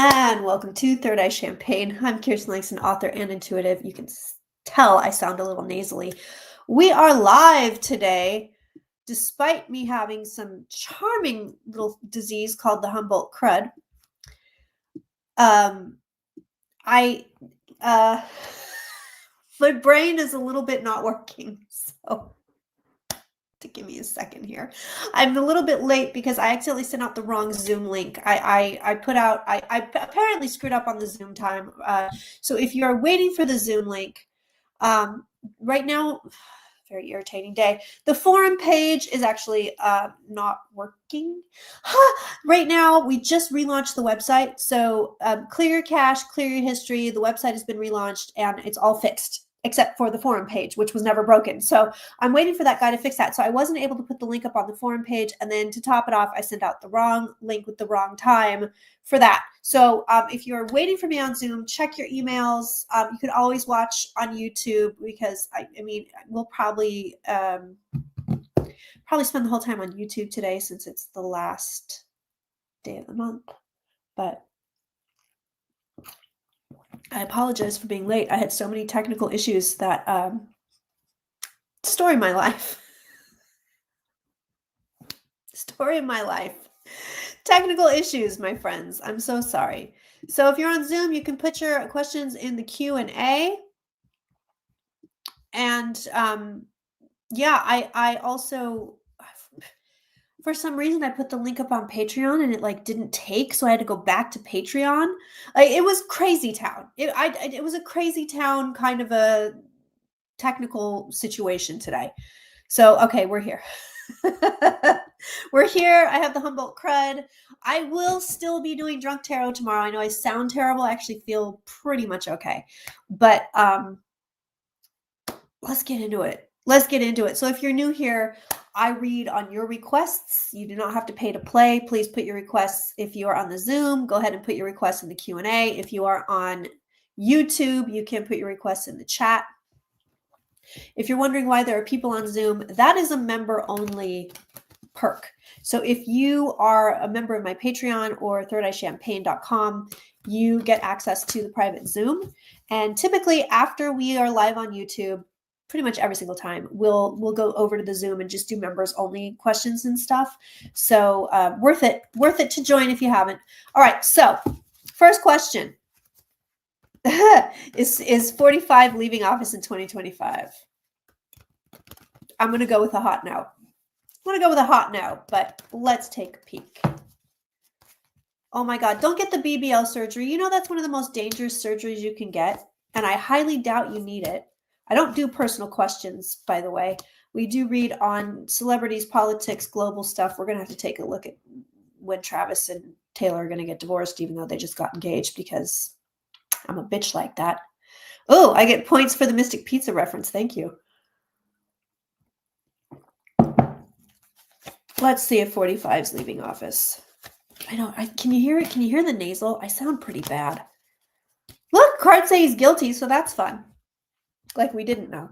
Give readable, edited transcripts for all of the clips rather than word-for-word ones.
And welcome to Third Eye Champagne. I'm Kirsten Langston, author and intuitive. You can tell I sound a little nasally. We are live today, despite me having some charming little disease called the Humboldt Crud. My brain is a little bit not working, so to give me a second here. I'm a little bit late because I accidentally sent out the wrong Zoom link. I apparently screwed up on the Zoom time. So if you're waiting for the Zoom link, right now, very irritating day. The forum page is actually not working. Right now, we just relaunched the website. So clear your cache, clear your history. The website has been relaunched and it's all fixed, except for the forum page, which was never broken. So I'm waiting for that guy to fix that. So I wasn't able to put the link up on the forum page. And then to top it off, I sent out the wrong link with the wrong time for that. So if you're waiting for me on Zoom, check your emails. You can always watch on YouTube because I mean, we'll probably spend the whole time on YouTube today since it's the last day of the month. But I apologize for being late. I had so many technical issues that story of my life. Story of my life. Technical issues, my friends. I'm so sorry. So if you're on Zoom, you can put your questions in the Q&A. And yeah, I also, for some reason, I put the link up on Patreon and it didn't take, so I had to go back to Patreon. It was crazy town. It was a crazy town kind of a technical situation today. So okay, we're here. We're here. I have the Humboldt Crud. I will still be doing Drunk Tarot tomorrow. I know I sound terrible. I actually feel pretty much okay. But let's get into it. So if you're new here, I read on your requests. You do not have to pay to play. Please put your requests. If you are on the Zoom, go ahead and put your requests in the Q&A. If you are on YouTube, you can put your requests in the chat. If you're wondering why there are people on Zoom, that is a member-only perk. So if you are a member of my Patreon or thirdeyechampagne.com, you get access to the private Zoom. And typically after we are live on YouTube, pretty much every single time, we'll go over to the Zoom and just do members-only questions and stuff. So worth it to join if you haven't. All right, so first question. Is 45 leaving office in 2025? I'm going to go with a hot no. But let's take a peek. Oh my God, don't get the BBL surgery. You know that's one of the most dangerous surgeries you can get, and I highly doubt you need it. I don't do personal questions, by the way. We do read on celebrities, politics, global stuff. We're going to have to take a look at when Travis and Taylor are going to get divorced, even though they just got engaged, because I'm a bitch like that. Oh, I get points for the Mystic Pizza reference. Thank you. Let's see if 45's leaving office. I know. Can you hear it? Can you hear the nasal? I sound pretty bad. Look, cards say he's guilty, so that's fun. Like we didn't know.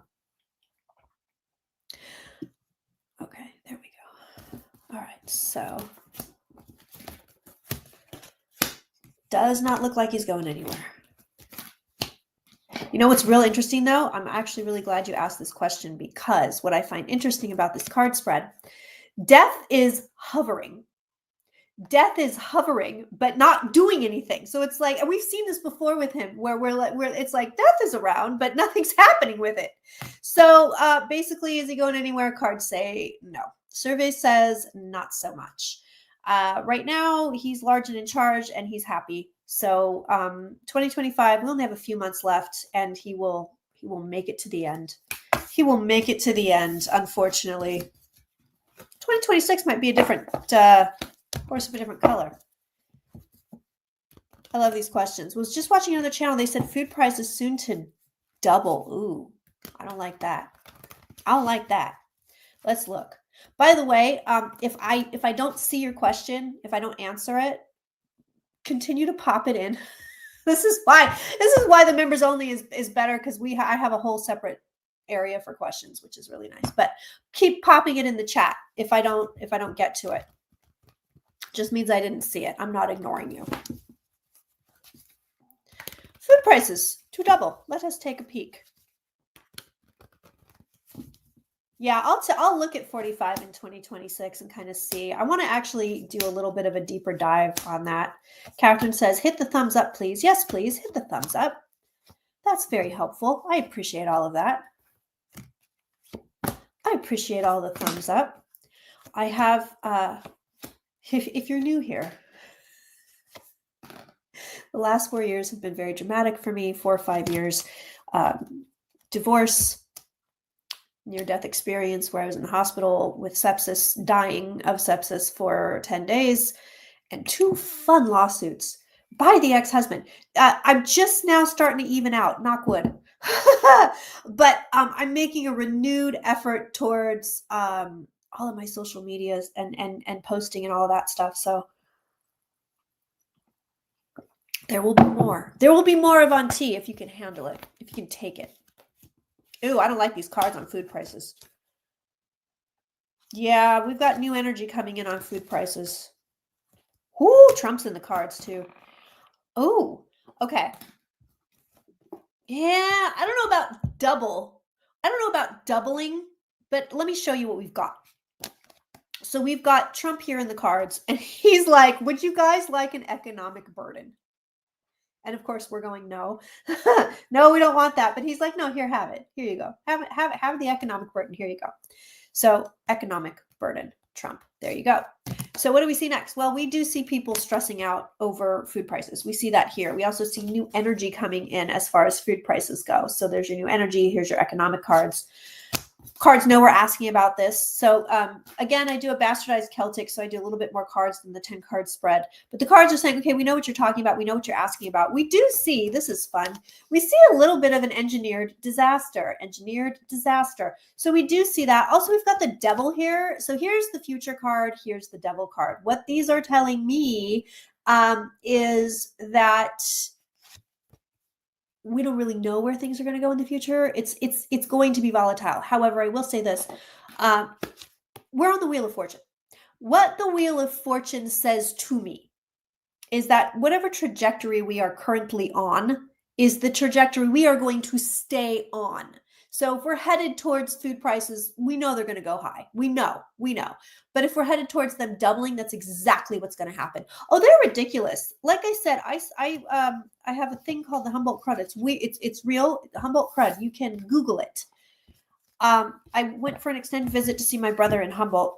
Okay, there we go. All right, so does not look like he's going anywhere. You know what's real interesting, though? I'm actually really glad you asked this question, because what I find interesting about this card spread, death is hovering. Death is hovering, but not doing anything. So it's like, and we've seen this before with him, where it's like death is around, but nothing's happening with it. So basically, is he going anywhere? Cards say no. Survey says not so much. Right now, he's large and in charge, and he's happy. So 2025, we only have a few months left, and he will make it to the end. He will make it to the end, unfortunately. 2026 might be a different horse of a different color. I love these questions. Was just watching another channel. They said food prices soon to double. Ooh, I don't like that. Let's look. By the way, if I don't see your question, if I don't answer it, continue to pop it in. This is why the members only is better, because I have a whole separate area for questions, which is really nice. But keep popping it in the chat if I don't get to it. Just means I didn't see it. I'm not ignoring you. Food prices to double. Let us take a peek. Yeah, I'll look at 45 in 2026 and kind of see. I want to actually do a little bit of a deeper dive on that. Catherine says, hit the thumbs up, please. Yes, please. Hit the thumbs up. That's very helpful. I appreciate all of that. I appreciate all the thumbs up. I have, if you're new here, the last 4 years have been very dramatic for me, 4 or 5 years. Divorce, near-death experience where I was in the hospital with sepsis, dying of sepsis for 10 days, and 2 fun lawsuits by the ex-husband. I'm just now starting to even out, knock wood. But I'm making a renewed effort towards all of my social medias and posting and all of that stuff. So there will be more. There will be more of On T if you can handle it, if you can take it. Ooh, I don't like these cards on food prices. Yeah, we've got new energy coming in on food prices. Ooh, Trump's in the cards too. Oh, okay. Yeah, I don't know about double. I don't know about doubling, but let me show you what we've got. So we've got Trump here in the cards, and he's like, would you guys like an economic burden? And of course, we're going, no. No, we don't want that. But he's like, no, here, have it. Here you go. Have the economic burden. Here you go. So economic burden, Trump. There you go. So what do we see next? Well, we do see people stressing out over food prices. We see that here. We also see new energy coming in as far as food prices go. So there's your new energy. Here's your economic cards. Cards know we're asking about this. So again, I do a bastardized Celtic, so I do a little bit more cards than the 10 card spread. But the cards are saying, okay, we know what you're talking about. We know what you're asking about. We do see, this is fun, we see a little bit of an engineered disaster. So we do see that. Also, we've got the devil here. So here's the future card. Here's the devil card. What these are telling me is that we don't really know where things are going to go in the future. It's going to be volatile. However, I will say this. We're on the Wheel of Fortune. What the Wheel of Fortune says to me is that whatever trajectory we are currently on is the trajectory we are going to stay on. So if we're headed towards food prices, we know they're going to go high. We know. But if we're headed towards them doubling, that's exactly what's going to happen. Oh, they're ridiculous. Like I said, I have a thing called the Humboldt Crud. It's real, Humboldt Crud. You can Google it. I went for an extended visit to see my brother in Humboldt.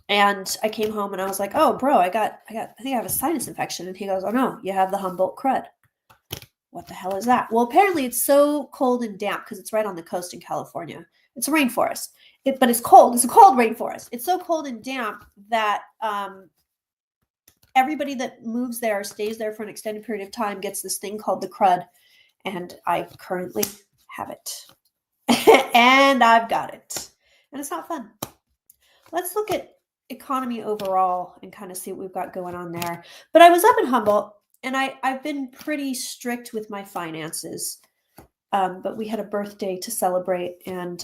And I came home and I was like, oh, bro, I think I have a sinus infection. And he goes, oh, no, you have the Humboldt Crud. What the hell is that? Well, apparently it's so cold and damp because it's right on the coast in California. It's a rainforest, but it's cold. It's a cold rainforest. It's so cold and damp that everybody that moves there or stays there for an extended period of time gets this thing called the crud. And I currently have it. And I've got it. And it's not fun. Let's look at economy overall and kind of see what we've got going on there. But I was up in Humboldt. And I've been pretty strict with my finances, but we had a birthday to celebrate, and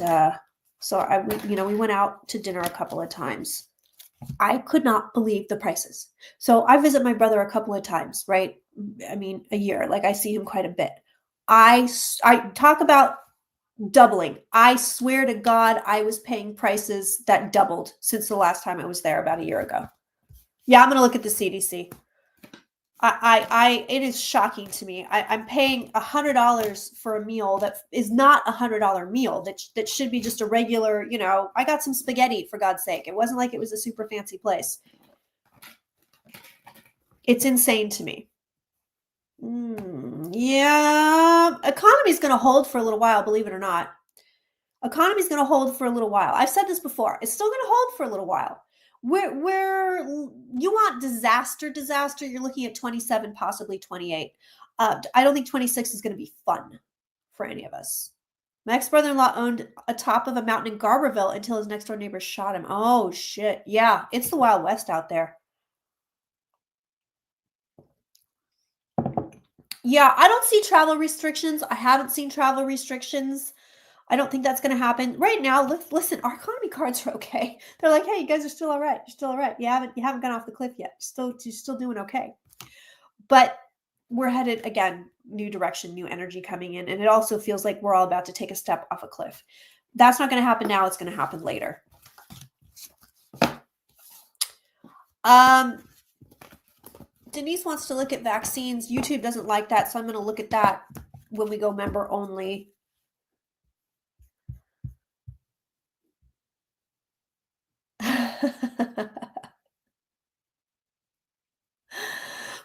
so we went out to dinner a couple of times. I could not believe the prices. So I visit my brother a couple of times, right? I mean, a year. Like I see him quite a bit. I talk about doubling. I swear to God, I was paying prices that doubled since the last time I was there about a year ago. Yeah, I'm going to look at the CDC. It is shocking to me. I'm paying $100 for a meal that is not $100 meal. That should be just a regular, I got some spaghetti, for God's sake. It wasn't like it was a super fancy place. It's insane to me. Yeah, economy's going to hold for a little while, believe it or not. Economy's going to hold for a little while. I've said this before. It's still going to hold for a little while. Where you want disaster, you're looking at 27, possibly 28. I don't think 26 is going to be fun for any of us. My ex-brother-in-law owned a top of a mountain in Garberville until his next door neighbor shot him. Oh, shit. Yeah, it's the Wild West out there. Yeah, I don't see travel restrictions. I haven't seen travel restrictions. I don't think that's going to happen right now. Listen, our economy cards are okay. They're like, hey, you guys are still all right. You're still all right. You haven't gone off the cliff yet. You're still doing okay. But we're headed, again, new direction, new energy coming in. And it also feels like we're all about to take a step off a cliff. That's not going to happen now. It's going to happen later. Denise wants to look at vaccines. YouTube doesn't like that, so I'm going to look at that when we go member only.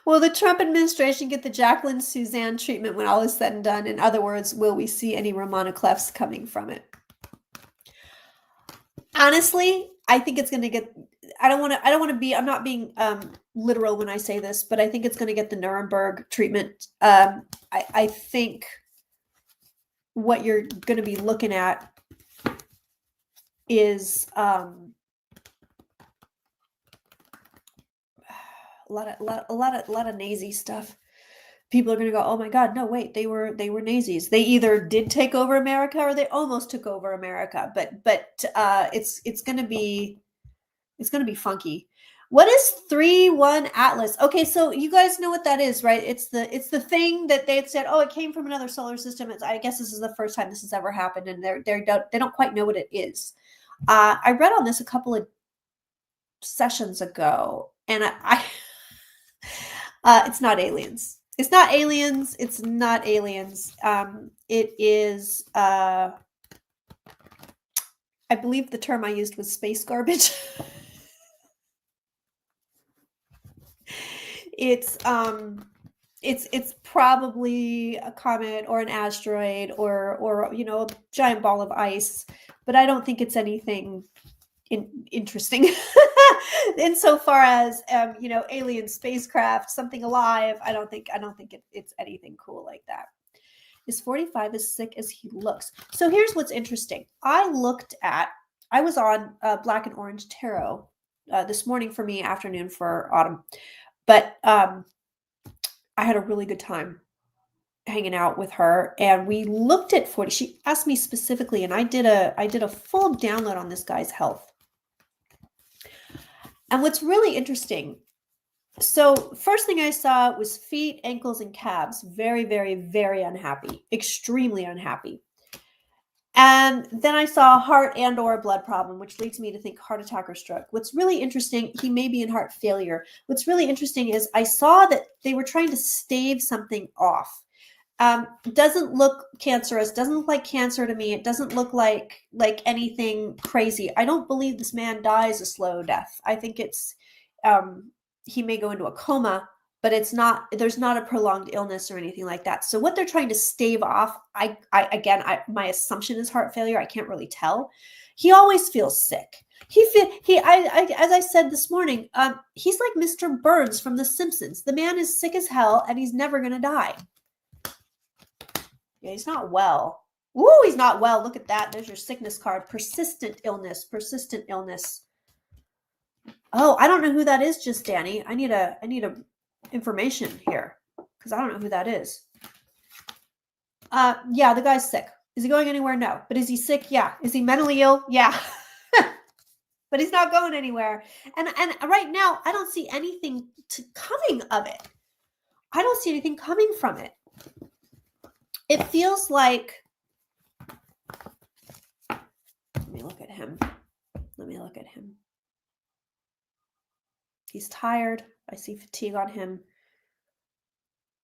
Will the Trump administration get the Jacqueline Suzanne treatment when all is said and done? In other words, will we see any Ramona clefs coming from it? Honestly, I think it's going to get, I don't want to be, I'm not being literal when I say this, but I think it's going to get the Nuremberg treatment. I think what you're going to be looking at is a lot of Nazi stuff. People are going to go, oh my God, no, wait, they were Nazis. They either did take over America or they almost took over America. But it's going to be funky. What is 3-1 Atlas? Okay, so you guys know what that is, right? It's the thing that they had said, oh, it came from another solar system. I guess this is the first time this has ever happened, and they don't quite know what it is. I read on this a couple of sessions ago, and it's not aliens. It's not aliens. It's not aliens. It is, I believe the term I used was space garbage. It's probably a comet or an asteroid or a giant ball of ice, but I don't think it's anything interesting insofar as alien spacecraft, something alive. I don't think it's anything cool like that. Is 45 as sick as he looks? So here's what's interesting. I was on Black and Orange Tarot this morning for me, afternoon for Autumn, but I had a really good time hanging out with her, and we looked at 40. She asked me specifically, and I did a full download on this guy's health. And what's really interesting, so first thing I saw was feet, ankles, and calves. Very, very, very unhappy, extremely unhappy. And then I saw heart and or blood problem, which leads me to think heart attack or stroke. What's really interesting, he may be in heart failure. What's really interesting is I saw that they were trying to stave something off. Doesn't look cancerous, doesn't look like cancer to me. It doesn't look like anything crazy. I don't believe this man dies a slow death. I think it's, he may go into a coma, but there's not a prolonged illness or anything like that. So what they're trying to stave off, my assumption is heart failure. I can't really tell. He always feels sick. As I said this morning, he's like Mr. Burns from The Simpsons. The man is sick as hell and he's never going to die. Yeah, he's not well. Ooh, he's not well. Look at that. There's your sickness card. Persistent illness. Oh, I don't know who that is, just Danny. I need a information here because I don't know who that is. Yeah, the guy's sick. Is he going anywhere? No. But is he sick? Yeah. Is he mentally ill? Yeah. But he's not going anywhere. And right now, I don't see anything coming of it. I don't see anything coming from it. It feels like, let me look at him. He's tired. I see fatigue on him.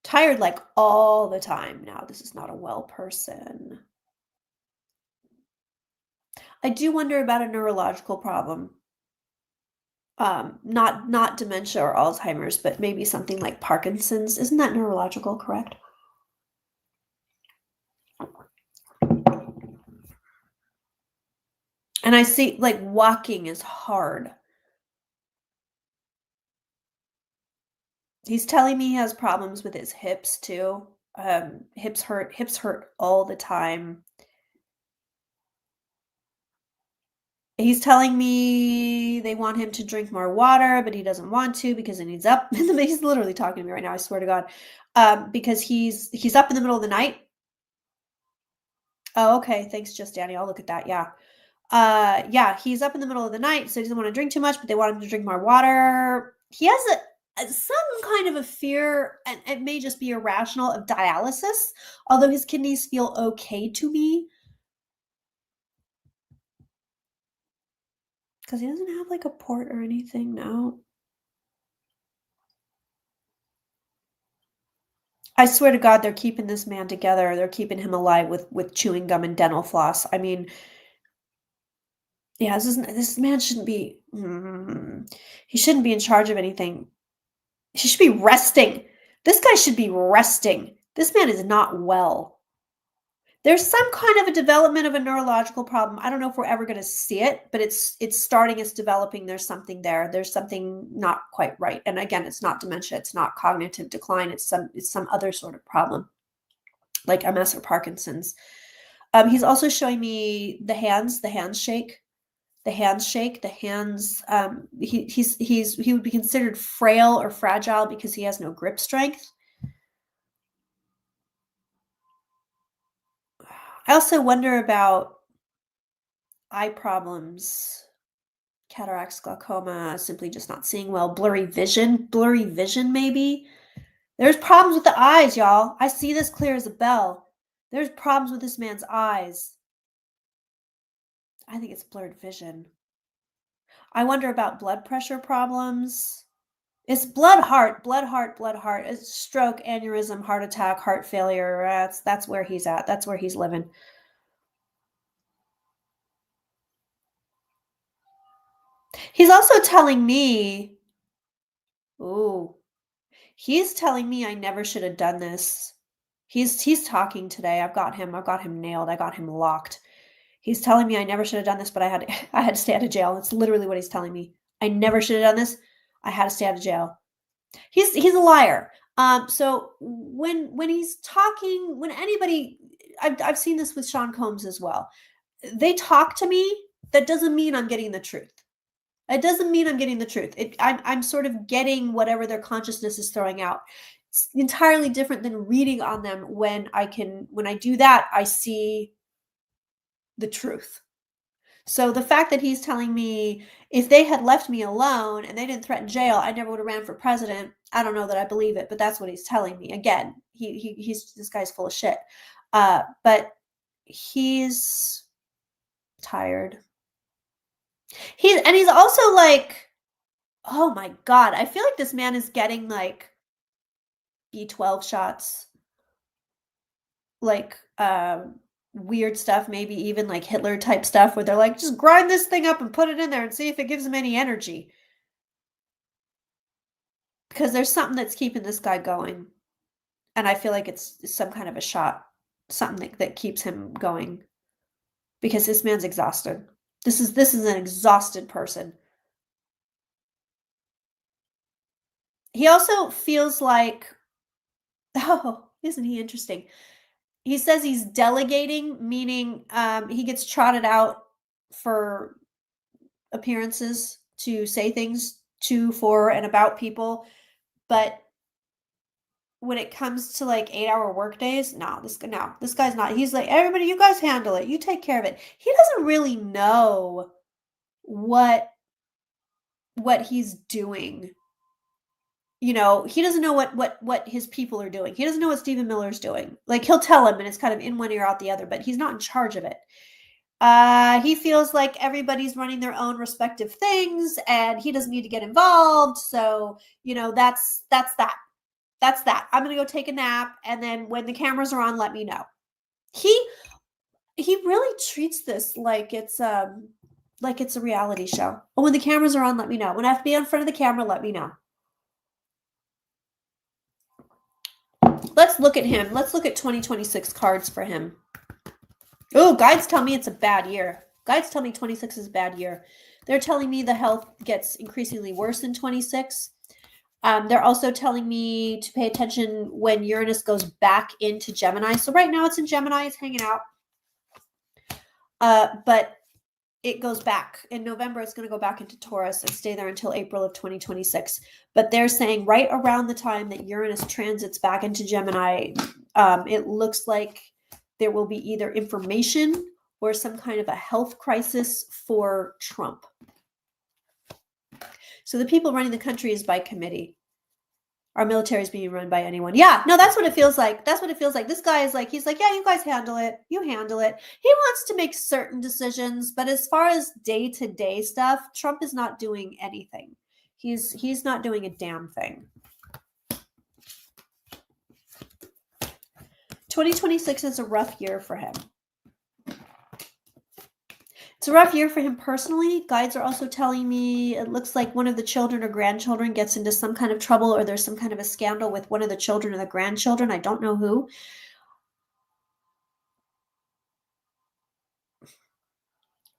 Tired like all the time now. This is not a well person. I do wonder about a neurological problem. Not dementia or Alzheimer's, but maybe something like Parkinson's. Isn't that neurological, correct? And I see like walking is hard. He's telling me he has problems with his hips too. Hips hurt all the time. He's telling me they want him to drink more water, but he doesn't want to because he needs up. He's literally talking to me right now, I swear to God. Because he's up in the middle of the night. Oh, okay. Thanks, just Danny. I'll look at that. Yeah. Yeah, he's up in the middle of the night, so he doesn't want to drink too much, but they want him to drink more water. He has some kind of a fear, and it may just be irrational, of dialysis, although his kidneys feel okay to me. Because he doesn't have like a port or anything now. I swear to God, they're keeping this man together. They're keeping him alive with chewing gum and dental floss. I mean, yeah, this man shouldn't be. He shouldn't be in charge of anything. He should be resting. This guy should be resting. This man is not well. There's some kind of a development of a neurological problem. I don't know if we're ever going to see it, but it's starting, it's developing. There's something there. There's something not quite right. And again, it's not dementia. It's not cognitive decline. It's some other sort of problem, like MS or Parkinson's. He's also showing me the hands shake. He would be considered frail or fragile because he has no grip strength. I also wonder about eye problems, cataracts, glaucoma, simply just not seeing well, blurry vision maybe. There's problems with the eyes, y'all. I see this clear as a bell. There's problems with this man's eyes. I think it's blurred vision. I wonder about blood pressure problems. It's blood, heart. It's stroke, aneurysm, heart attack, heart failure. That's where he's at. That's where he's living. He's also telling me, he's telling me I never should have done this. He's talking today. I've got him nailed. I got him locked. He's telling me I never should have done this, but I had to stay out of jail. That's literally what he's telling me. I never should have done this. I had to stay out of jail. He's a liar. So when he's talking, when anybody, I've seen this with Sean Combs as well. They talk to me. That doesn't mean I'm getting the truth. It doesn't mean I'm getting the truth. I'm sort of getting whatever their consciousness is throwing out. It's entirely different than reading on them. When I do that, I see the truth. So the fact that he's telling me if they had left me alone and they didn't threaten jail, I never would have ran for president. I don't know that I believe it, but that's what he's telling me. Again, this guy's full of shit. But he's tired. He's also like, oh my God, I feel like this man is getting like B12 shots, like weird stuff, maybe even like Hitler type stuff where they're like, just grind this thing up and put it in there and see if it gives him any energy. Because there's something that's keeping this guy going. And I feel like it's some kind of a shot, something that keeps him going. Because this man's exhausted. This is an exhausted person. He also feels like, oh, isn't he interesting? He says he's delegating, meaning he gets trotted out for appearances to say things to, for, and about people. But when it comes to like 8-hour work days, this guy's not. He's like, everybody, you guys handle it. You take care of it. He doesn't really know what he's doing. You know, he doesn't know what his people are doing. He doesn't know what Stephen Miller's doing. Like, he'll tell him and it's kind of in one ear out the other, but he's not in charge of it. He feels like everybody's running their own respective things and he doesn't need to get involved. So, you know, that's that. That's that. I'm going to go take a nap. And then when the cameras are on, let me know. He really treats this like it's a reality show. But when the cameras are on, let me know. When I have to be in front of the camera, let me know. Let's look at him. Let's look at 2026 cards for him. Oh, guides tell me it's a bad year. Guides tell me 26 is a bad year. They're telling me the health gets increasingly worse in 26. They're also telling me to pay attention when Uranus goes back into Gemini. So right now it's in Gemini. It's hanging out. But it goes back. In November, it's going to go back into Taurus and stay there until April of 2026. But they're saying right around the time that Uranus transits back into Gemini, it looks like there will be either information or some kind of a health crisis for Trump. So the people running the country is by committee. Our military is being run by anyone. Yeah, no, that's what it feels like. That's what it feels like. This guy is like, he's like, yeah, you guys handle it. You handle it. He wants to make certain decisions, but as far as day-to-day stuff, Trump is not doing anything. He's not doing a damn thing. 2026 is a rough year for him. It's a rough year for him personally. Guides are also telling me it looks like one of the children or grandchildren gets into some kind of trouble, or there's some kind of a scandal with one of the children or the grandchildren. I don't know who.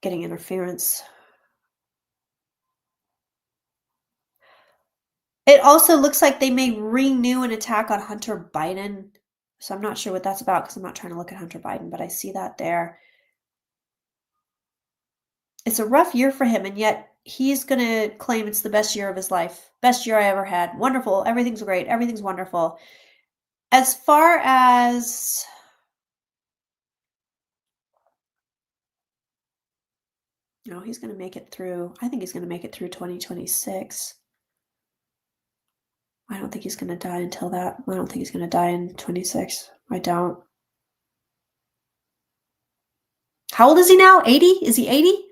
Getting interference. It also looks like they may renew an attack on Hunter Biden. So I'm not sure what that's about because I'm not trying to look at Hunter Biden, but I see that there. It's a rough year for him, and yet he's going to claim it's the best year of his life. Best year I ever had. Wonderful. Everything's great. Everything's wonderful. As far as... No, he's going to make it through. I think he's going to make it through 2026. I don't think he's going to die until that. I don't think he's going to die in 26. I don't. How old is he now? 80? Is he 80?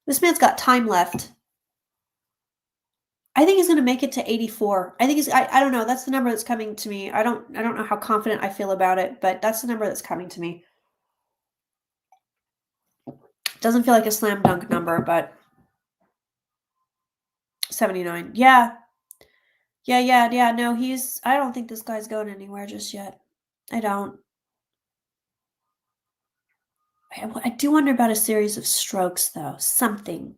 This man's got time left. I think he's going to make it to 84. I think he's, I don't know. That's the number that's coming to me. I don't know how confident I feel about it, but that's the number that's coming to me. Doesn't feel like a slam dunk number, but 79. Yeah. No, I don't think this guy's going anywhere just yet. I don't. I do wonder about a series of strokes, though. Something.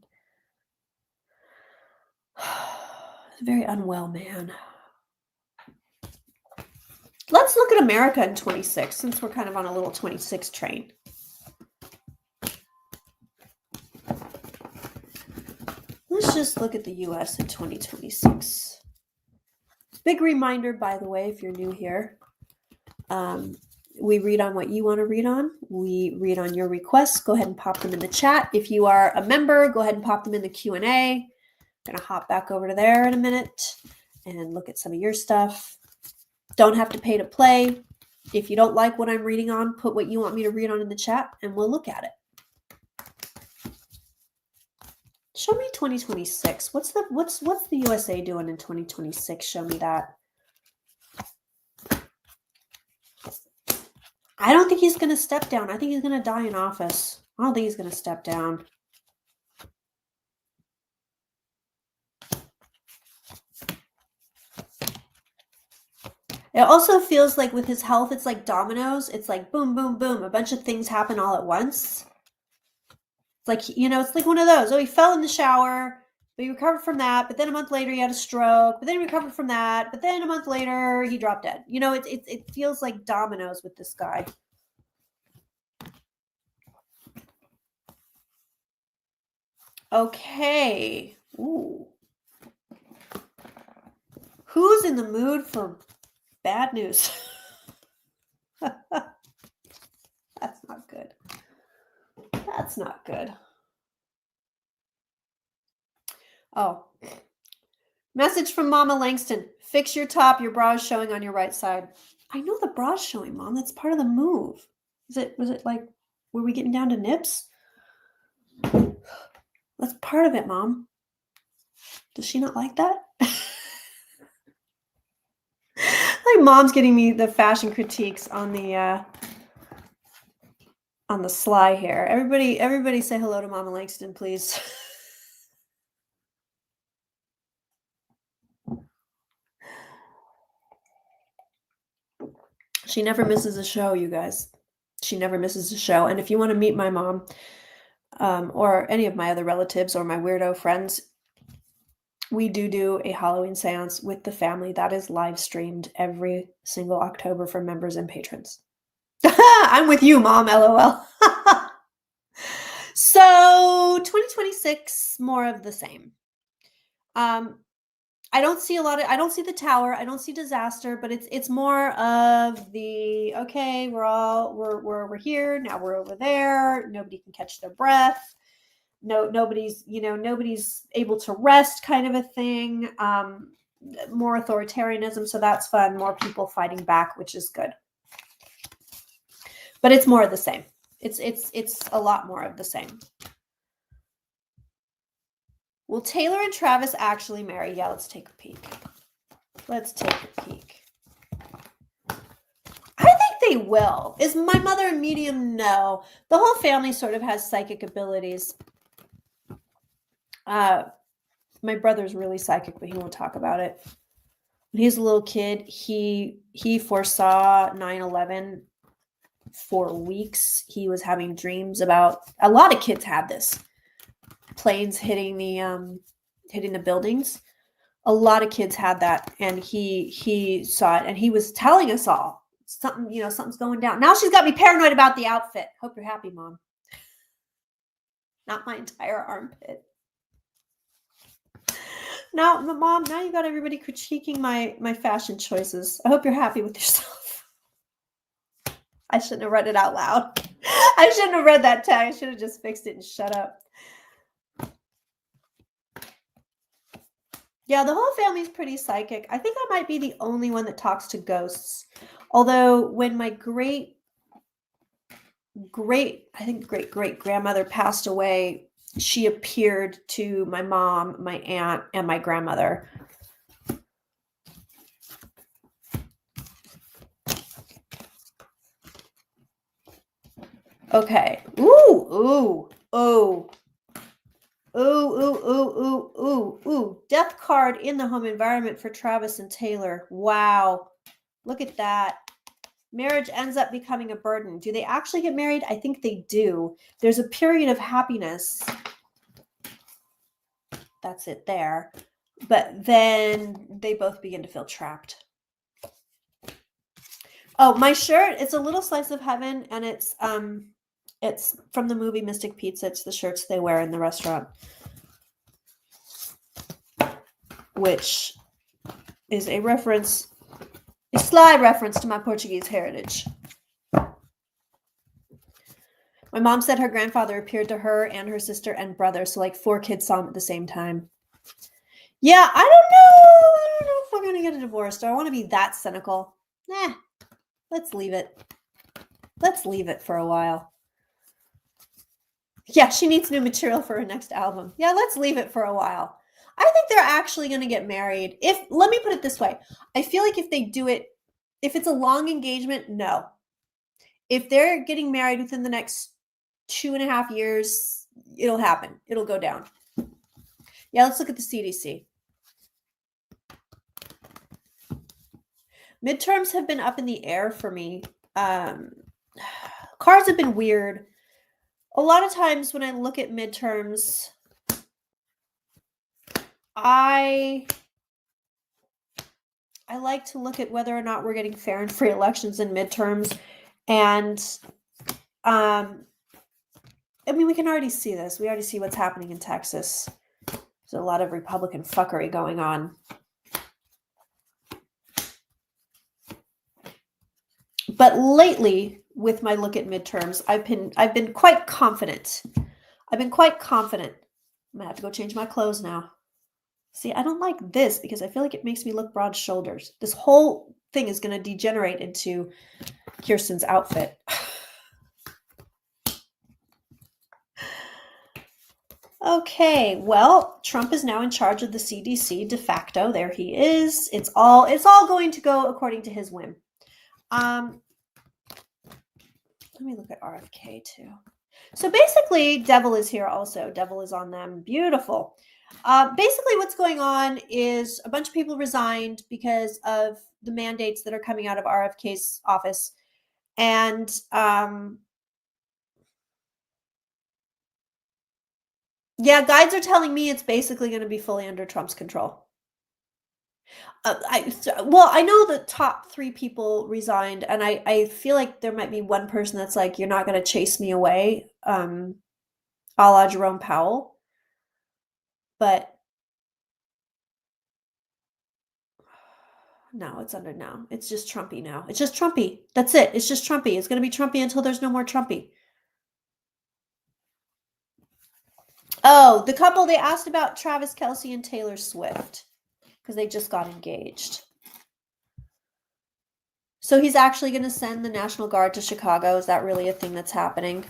A very unwell man. Let's look at America in 26, since we're kind of on a little 26 train. Let's just look at the U.S. in 2026. Big reminder, by the way, if you're new here, we read on what you want to read on. We read on your requests. Go ahead and pop them in the chat. If you are a member, go ahead and pop them in the Q&A. I'm going to hop back over to there in a minute and look at some of your stuff. Don't have to pay to play. If you don't like what I'm reading on, put what you want me to read on in the chat and we'll look at it. Show me 2026. What's the USA doing in 2026? Show me that. I don't think he's going to step down. I think he's going to die in office. I don't think he's going to step down. It also feels like with his health, it's like dominoes. It's like boom, boom, boom. A bunch of things happen all at once. It's like, it's like one of those. Oh, he fell in the shower, but he recovered from that. But then a month later, he had a stroke. But then he recovered from that. But then a month later, he dropped dead. It feels like dominoes with this guy. Okay. Ooh. Who's in the mood for bad news? That's not good. That's not good. Oh. Message from Mama Langston. Fix your top. Your bra is showing on your right side. I know the bra's showing, Mom. That's part of the move. Was it like, were we getting down to nips? That's part of it, Mom. Does she not like that? Like Mom's getting me the fashion critiques on the sly here. Everybody say hello to Mama Langston, please. She never misses a show, you guys. She never misses a show. And if you want to meet my mom, or any of my other relatives or my weirdo friends, we do a Halloween seance with the family that is live streamed every single October for members and patrons. I'm with you, Mom, LOL. So 2026, more of the same. I don't see the tower. I don't see disaster, but it's more of the, okay, we're here. Now we're over there. Nobody can catch their breath. Nobody's able to rest kind of a thing. more authoritarianism, so that's fun. More people fighting back, which is good. But it's more of the same. It's a lot more of the same. Will Taylor and Travis actually marry? Yeah, let's take a peek. Let's take a peek. I think they will. Is my mother a medium? No. The whole family sort of has psychic abilities. My brother's really psychic, but he won't talk about it. When he was a little kid, he foresaw 9/11 for weeks. He was having dreams about, a lot of kids had this, planes hitting the buildings. A lot of kids had that, and he saw it, and he was telling us all something's going down. Now she's got me paranoid about the outfit. Hope you're happy, Mom. Not my entire armpit. Now, Mom, now you got everybody critiquing my fashion choices. I hope you're happy with yourself. I shouldn't have read it out loud. I shouldn't have read that tag. I should have just fixed it and shut up. Yeah, the whole family's pretty psychic. I think I might be the only one that talks to ghosts. Although when my great grandmother passed away, she appeared to my mom, my aunt, and my grandmother. Okay. Ooh. Death card in the home environment for Travis and Taylor. Wow. Look at that. Marriage ends up becoming a burden. Do they actually get married? I think they do. There's a period of happiness. That's it there. But then they both begin to feel trapped. Oh, my shirt, it's a little slice of heaven, and it's from the movie Mystic Pizza. It's the shirts they wear in the restaurant, which is a sly reference to my Portuguese heritage. My mom said her grandfather appeared to her and her sister and brother, so like 4 kids saw him at the same time. Yeah, I don't know if we're going to get a divorce. Do I want to be that cynical? Nah, let's leave it. Let's leave it for a while. Yeah, she needs new material for her next album. Yeah, let's leave it for a while. I think they're actually going to get married. Let me put it this way. I feel like if they do it, if it's a long engagement, no. If they're getting married within the next 2.5 years, it'll happen. It'll go down. Yeah, let's look at the CDC. Midterms have been up in the air for me. Cards have been weird. A lot of times when I look at midterms, I like to look at whether or not we're getting fair and free elections in midterms. And I mean, we can already see this. We already see what's happening in Texas. There's a lot of Republican fuckery going on. But lately, with my look at midterms, I've been quite confident. I'm gonna have to go change my clothes now. See, I don't like this because I feel like it makes me look broad shoulders. This whole thing is gonna degenerate into Kirsten's outfit. Okay, well, Trump is now in charge of the CDC de facto. There he is. It's all going to go according to his whim. Let me look at RFK too. So basically, Devil is here also. Devil is on them. Beautiful. Basically, what's going on is a bunch of people resigned because of the mandates that are coming out of RFK's office. And yeah, guides are telling me it's basically going to be fully under Trump's control. I know the top 3 people resigned, and I feel like there might be one person that's like, you're not going to chase me away, a la Jerome Powell. But no, it's under now. It's just Trumpy now. It's just Trumpy. That's it. It's just Trumpy. It's going to be Trumpy until there's no more Trumpy. Oh, the couple, they asked about Travis Kelce and Taylor Swift. because they just got engaged. So he's actually going to send the National Guard to Chicago. Is that really a thing that's happening?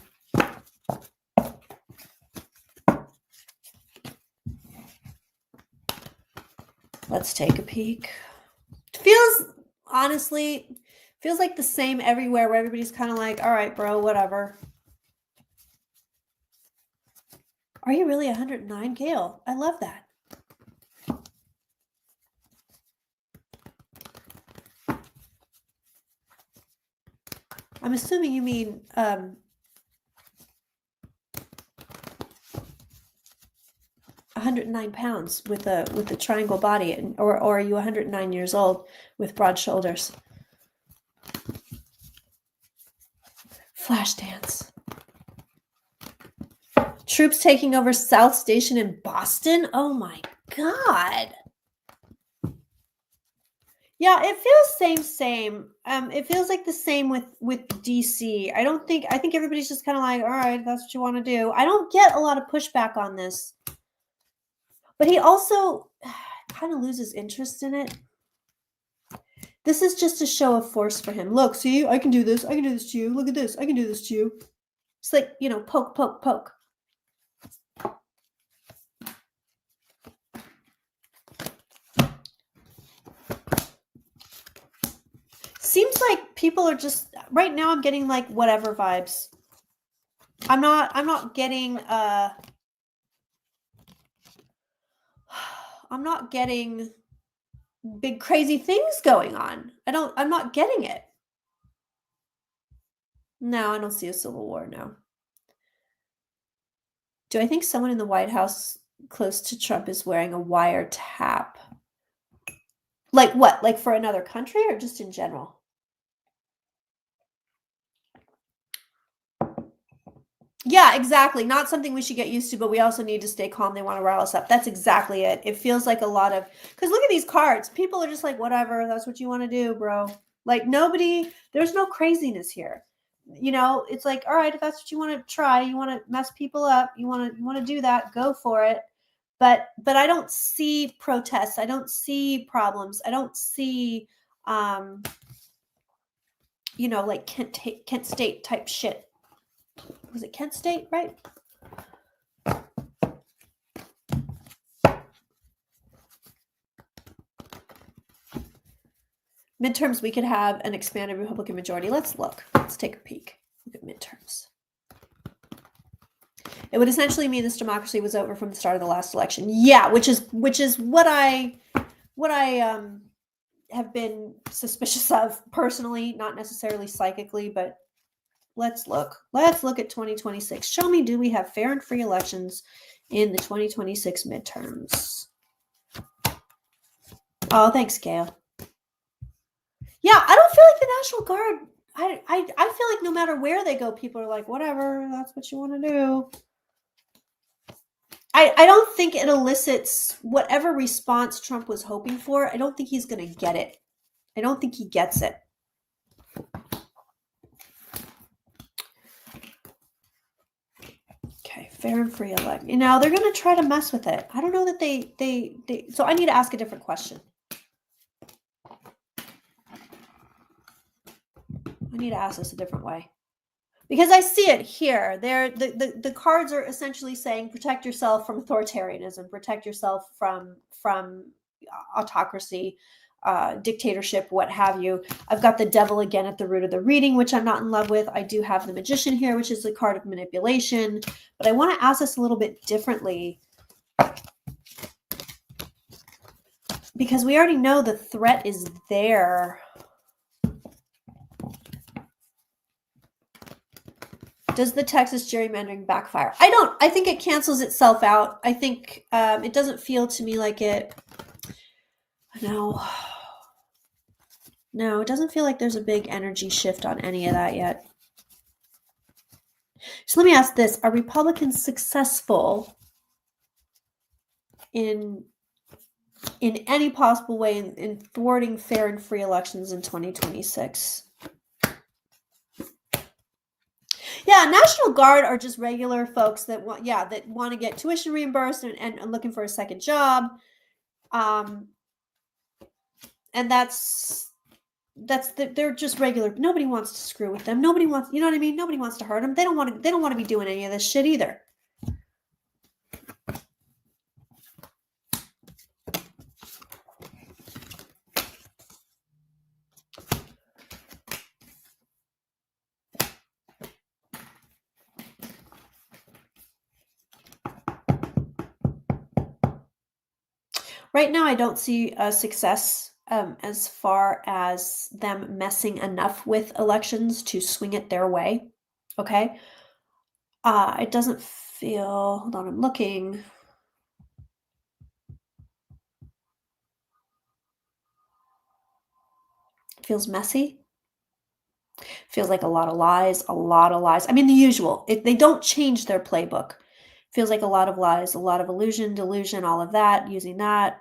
Let's take a peek. Honestly, feels like the same everywhere, where everybody's kind of like, all right, bro, whatever. Are you really 109, Gail? I love that. I'm assuming you mean 109 pounds with a triangle body, or are you 109 years old with broad shoulders? Flashdance. Troops taking over South Station in Boston? Oh my God. Yeah, it feels same. It feels like the same with DC. I think everybody's just kind of like, all right, that's what you want to do. I don't get a lot of pushback on this. But he also kind of loses interest in it. This is just a show of force for him. Look, see, I can do this. I can do this to you. Look at this. I can do this to you. It's like, poke, poke, poke. Seems like people are just, right now I'm getting like whatever vibes. I'm not getting I'm not getting big crazy things going on. I'm not getting it. No, I don't see a civil war now. Do I think someone in the White House close to Trump is wearing a wiretap? Like what? Like for another country or just in general? Yeah, exactly. Not something we should get used to, but we also need to stay calm. They want to rile us up. That's exactly it. It feels like a lot of, because look at these cards. People are just like, whatever, that's what you want to do, bro. Like there's no craziness here. It's like, all right, if that's what you want to try, you want to mess people up, you want to do that, go for it. But I don't see protests. I don't see problems. I don't see, like Kent State type shit. Was it Kent State, right? Midterms, we could have an expanded Republican majority. Let's look. Let's take a peek. Look at midterms. It would essentially mean this democracy was over from the start of the last election. Yeah, which is what I have been suspicious of personally, not necessarily psychically, but let's look. Let's look at 2026. Show me, do we have fair and free elections in the 2026 midterms? Oh, thanks, Gail. Yeah, I don't feel like the National Guard. I feel like no matter where they go, people are like, whatever, that's what you want to do. I don't think it elicits whatever response Trump was hoping for. I don't think he's going to get it. I don't think he gets it. Okay, fair and free election. They're going to try to mess with it. I don't know that they so I need to ask a different question. I need to ask this a different way. Because I see it here. The cards are essentially saying protect yourself from authoritarianism, protect yourself from autocracy, dictatorship, what have you. I've got the devil again at the root of the reading, which I'm not in love with. I do have the magician here, which is the card of manipulation. But I want to ask this a little bit differently. Because we already know the threat is there. Does the Texas gerrymandering backfire? I think it cancels itself out. I think it doesn't feel to me like it. No, it doesn't feel like there's a big energy shift on any of that yet. So let me ask this. Are Republicans successful in any possible way in thwarting fair and free elections in 2026? Yeah, National Guard are just regular folks that want to get tuition reimbursed and looking for a second job. And they're just regular. Nobody wants to screw with them. Nobody wants, you know what I mean? Nobody wants to hurt them. They don't want to be doing any of this shit either. Right now, I don't see a success as far as them messing enough with elections to swing it their way. Okay. It doesn't feel, hold on, I'm looking. It feels messy. Feels like a lot of lies, a lot of lies. I mean, the usual. They don't change their playbook. Feels like a lot of lies, a lot of illusion, delusion, all of that, using that.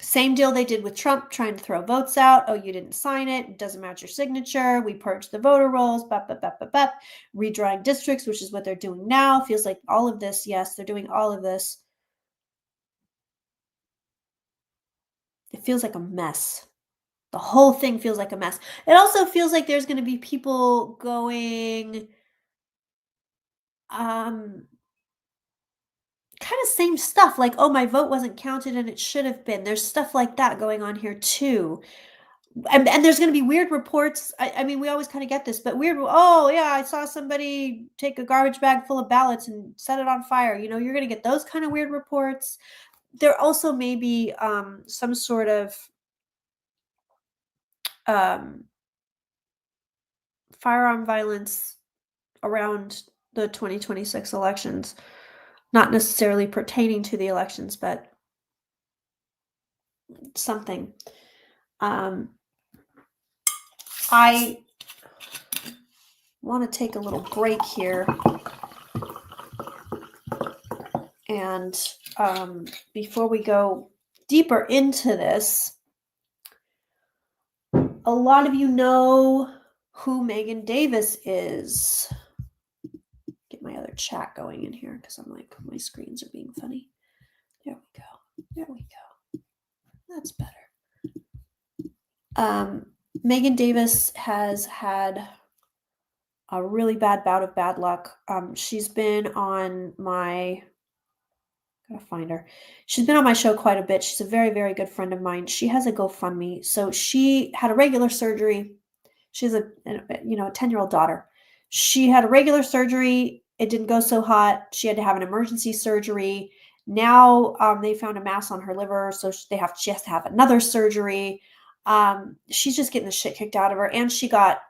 Same deal they did with Trump, trying to throw votes out. Oh, you didn't sign it. It doesn't match your signature. We purged the voter rolls. Redrawing districts, which is what they're doing now. Feels like all of this. Yes, they're doing all of this. It feels like a mess. The whole thing feels like a mess. It also feels like there's going to be people going, kind of same stuff. Like, oh, my vote wasn't counted and it should have been. There's stuff like that going on here too. And there's going to be weird reports. I mean, we always kind of get this, but weird. Oh, yeah, I saw somebody take a garbage bag full of ballots and set it on fire. You know, you're going to get those kind of weird reports. There also may be some sort of firearm violence around the 2026 elections, not necessarily pertaining to the elections, but something. I want to take a little break here. And before we go deeper into this, a lot of you know who Megan Davis is. Get my other chat going in here because I'm like, my screens are being funny. There we go. There we go. That's better. Megan Davis has had a really bad bout of bad luck. She's been on my, gotta find her. She's been on my show quite a bit. She's a very, very good friend of mine. She has a GoFundMe. So she had a regular surgery. She has a 10-year-old daughter. She had a regular surgery. It didn't go so hot. She had to have an emergency surgery. Now they found a mass on her liver, so she has to have another surgery. She's just getting the shit kicked out of her, and she got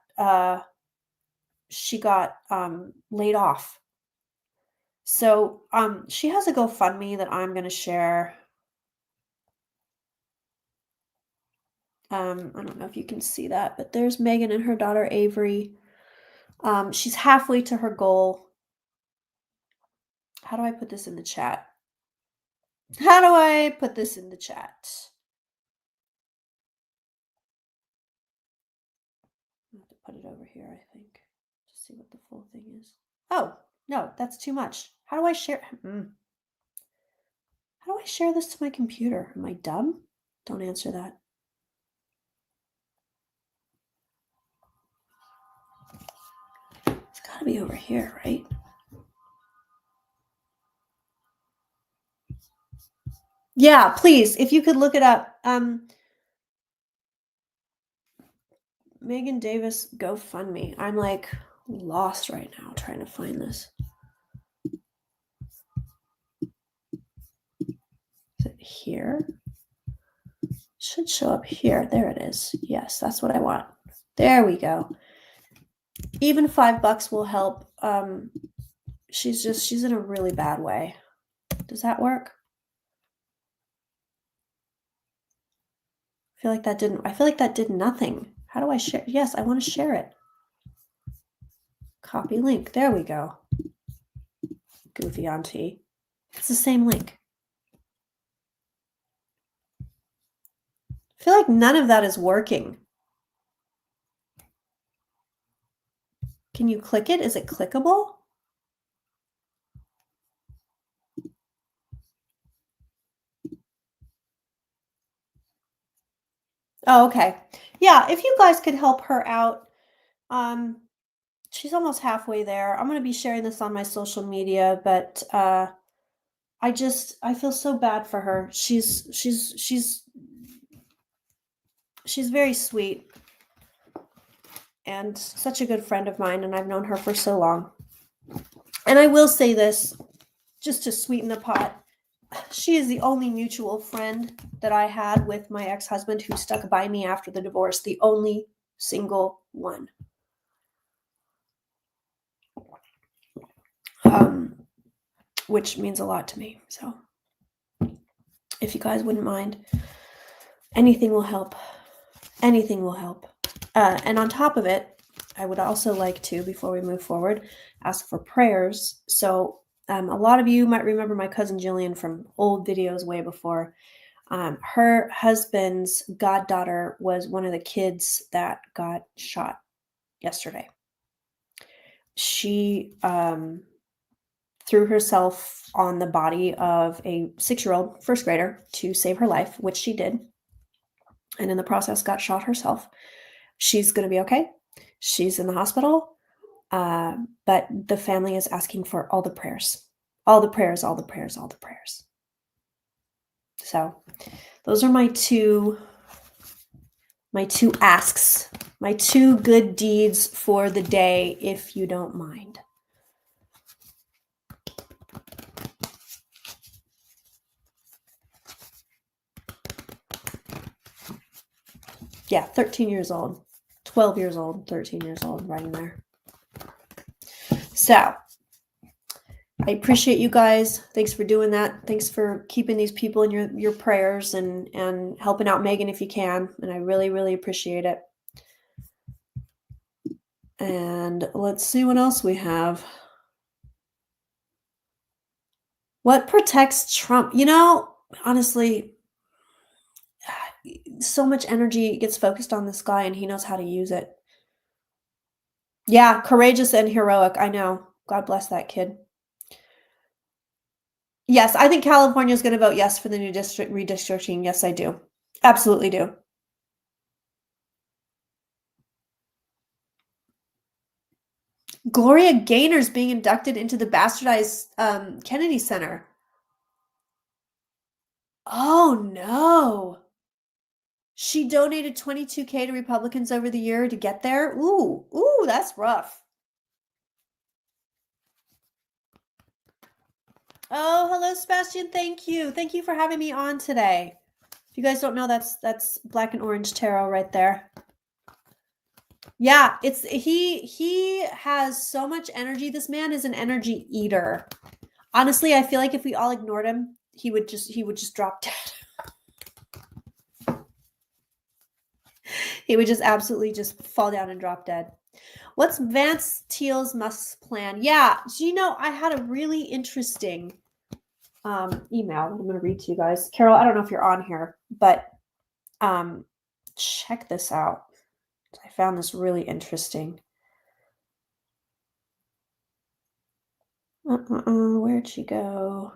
laid off. So she has a GoFundMe that I'm going to share. I don't know if you can see that, but there's Megan and her daughter Avery. She's halfway to her goal. How do I put this in the chat? How do I put this in the chat? I have to put it over here, I think, to see what the full thing is. Oh, no, that's too much. How do I share? How do I share this to my computer? Am I dumb? Don't answer that. It's got to be over here, right? Yeah, please, if you could look it up. Megan Davis GoFundMe. I'm like lost right now trying to find this. Is it here? It should show up here. There it is. Yes, that's what I want. There we go. Even $5 will help. She's in a really bad way. Does that work? I feel like that did nothing. How do I share? Yes, I want to share it. Copy link. There we go. Goofy auntie. It's the same link. I feel like none of that is working. Can you click it? Is it clickable? Oh, okay. Yeah, if you guys could help her out, she's almost halfway there. I'm gonna be sharing this on my social media, but I feel so bad for her. She's very sweet and such a good friend of mine, and I've known her for so long. And I will say this, just to sweeten the pot. She is the only mutual friend that I had with my ex-husband who stuck by me after the divorce. The only single one. Which means a lot to me. So if you guys wouldn't mind, anything will help. Anything will help. And on top of it, I would also like to, before we move forward, ask for prayers. So a lot of you might remember my cousin Jillian from old videos way before. Her husband's goddaughter was one of the kids that got shot yesterday. She threw herself on the body of a 6-year-old first grader to save her life, which she did. And in the process got shot herself. She's going to be okay. She's in the hospital. But the family is asking for all the prayers. All the prayers, all the prayers, all the prayers. So those are my two asks, my 2 good deeds for the day, if you don't mind. Yeah, 13 years old, 12 years old, 13 years old, right in there. So I appreciate you guys. Thanks for doing that. Thanks for keeping these people in your prayers and helping out Megan if you can. And I really, really appreciate it. And let's see what else we have. What protects Trump? You know, honestly, so much energy gets focused on this guy and he knows how to use it. Yeah, courageous and heroic. I know. God bless that kid. Yes, I think California is going to vote yes for the new district redistricting. Yes, I do. Absolutely do. Gloria Gaynor's being inducted into the bastardized Kennedy Center. Oh, no. She donated $22K to Republicans over the year to get there. Ooh, that's rough. Oh, hello, Sebastian. Thank you. Thank you for having me on today. If you guys don't know, that's Black and Orange Tarot right there. Yeah, it's he has so much energy. This man is an energy eater. Honestly, I feel like if we all ignored him, he would just drop dead. He would just absolutely just fall down and drop dead. What's Vance Thiel's Musk's plan? Yeah, so, you know, I had a really interesting email I'm going to read to you guys. Carol, I don't know if you're on here, but check this out. I found this really interesting. Where'd she go?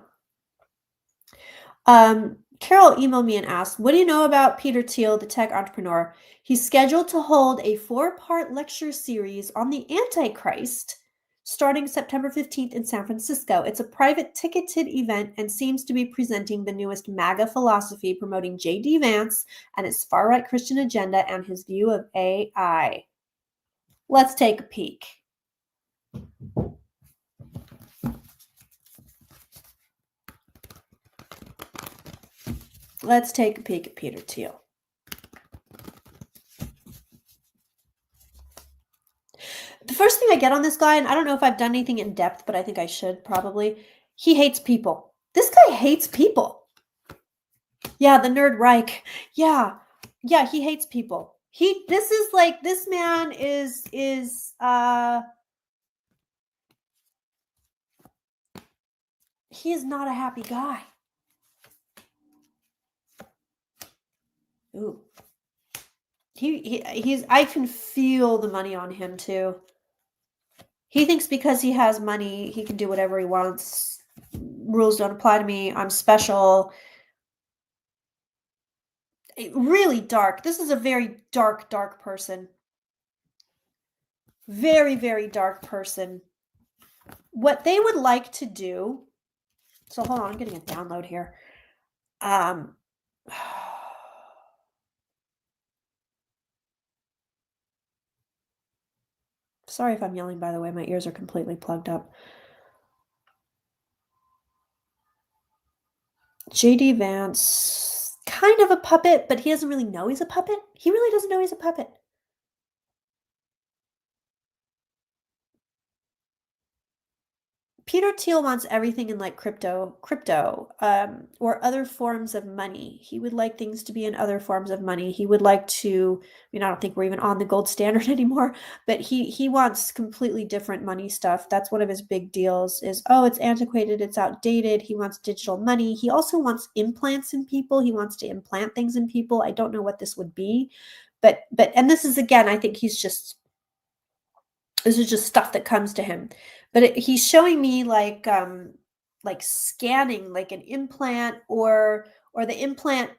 Carol emailed me and asked, what do you know about Peter Thiel, the tech entrepreneur? He's scheduled to hold a 4-part lecture series on the Antichrist starting September 15th in San Francisco. It's a private ticketed event and seems to be presenting the newest MAGA philosophy, promoting J.D. Vance and his far-right Christian agenda and his view of AI. Let's take a peek. Let's take a peek at Peter Thiel. The first thing I get on this guy, and I don't know if I've done anything in depth, but I think I should probably, he hates people. This guy hates people. Yeah, the Nerd Reich. Yeah, he hates people. This man is he is not a happy guy. Ooh. He's I can feel the money on him too. He thinks because he has money, he can do whatever he wants. Rules don't apply to me. I'm special. Really dark. This is a very dark, dark person. Very, very dark person. What they would like to do, so hold on, I'm getting a download here. Sorry if I'm yelling, by the way, my ears are completely plugged up. J.D. Vance, kind of a puppet, but he doesn't really know he's a puppet. He really doesn't know he's a puppet. Peter Thiel wants everything in like crypto, or other forms of money. He would like things to be in other forms of money. He would like to, I don't think we're even on the gold standard anymore, but he wants completely different money stuff. That's one of his big deals is, oh, it's antiquated, it's outdated. He wants digital money. He also wants implants in people. He wants to implant things in people. I don't know what this would be, but and this is, again, I think this is just stuff that comes to him. But he's showing me like scanning like an implant, or the implant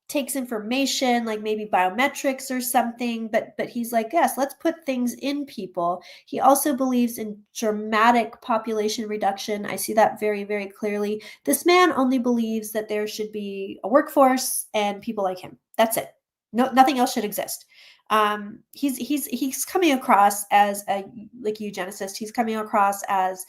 takes information like maybe biometrics or something, but he's like, yes, let's put things in people. He also believes in dramatic population reduction. I see that very, very clearly. This man only believes that there should be a workforce and people like him. That's it. No, nothing else should exist. He's coming across as a like eugenicist. He's coming across as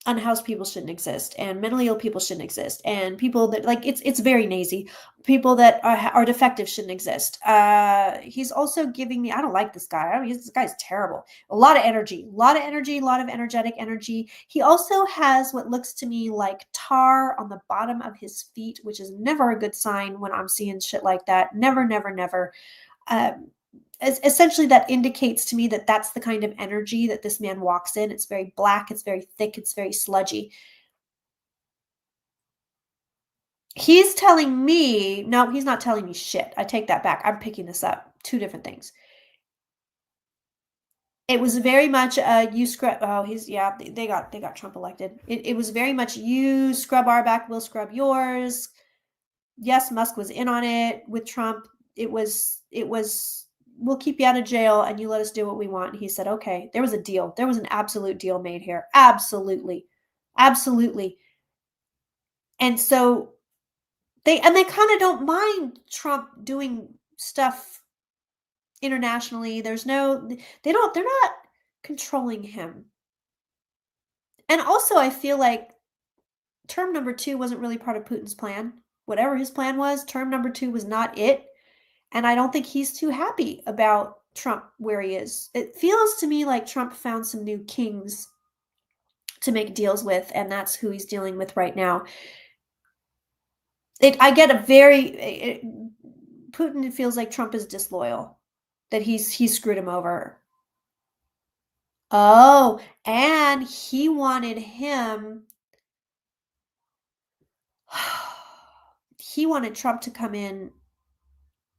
unhoused people shouldn't exist, and mentally ill people shouldn't exist, and people that like it's very nazy. People that are defective shouldn't exist. He's also giving me, I don't like this guy. I mean, this guy's terrible. A lot of energy, a lot of energetic energy. He also has what looks to me like tar on the bottom of his feet, which is never a good sign when I'm seeing shit like that. Never, never, never. Essentially that indicates to me that that's the kind of energy that this man walks in. It's very black, it's very thick, it's very sludgy. He's telling me, no, he's not telling me shit. I take that back. I'm picking this up. Two different things. It was very much you scrub. Oh, they got Trump elected. It was very much you scrub our back, we'll scrub yours. Yes, Musk was in on it with Trump. It was we'll keep you out of jail and you let us do what we want. And he said, okay. There was a deal. There was an absolute deal made here. Absolutely. Absolutely. And so they kind of don't mind Trump doing stuff internationally. They're not controlling him. And also I feel like term number 2 wasn't really part of Putin's plan. Whatever his plan was, term number 2 was not it. And I don't think he's too happy about Trump where he is. It feels to me like Trump found some new kings to make deals with, and that's who he's dealing with right now. I get a very Putin, it feels like Trump is disloyal, that he's screwed him over. Oh, and he wanted Trump to come in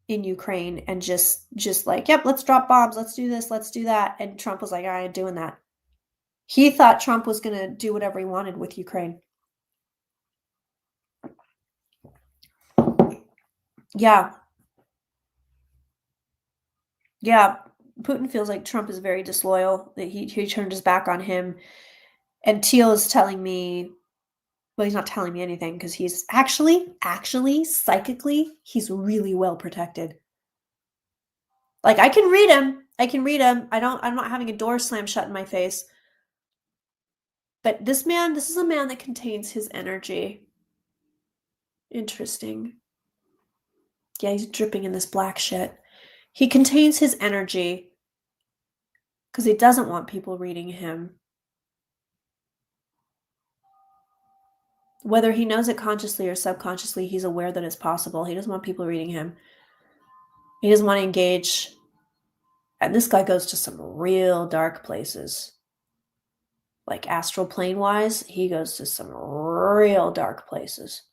Ukraine and just like, yep, let's drop bombs, let's do this, let's do that. And Trump was like, I ain't doing that. He thought Trump was going to do whatever he wanted with Ukraine. Yeah. Yeah. Putin feels like Trump is very disloyal, that he turned his back on him. And Thiel is telling me, well, he's not telling me anything because he's actually, psychically, he's really well protected. Like I can read him. I'm not having a door slam shut in my face. But this is a man that contains his energy. Interesting. Yeah, he's dripping in this black shit. He contains his energy because he doesn't want people reading him. Whether he knows it consciously or subconsciously, he's aware that it's possible. He doesn't want people reading him. He doesn't want to engage. And this guy goes to some real dark places. Like astral plane wise, he goes to some real dark places.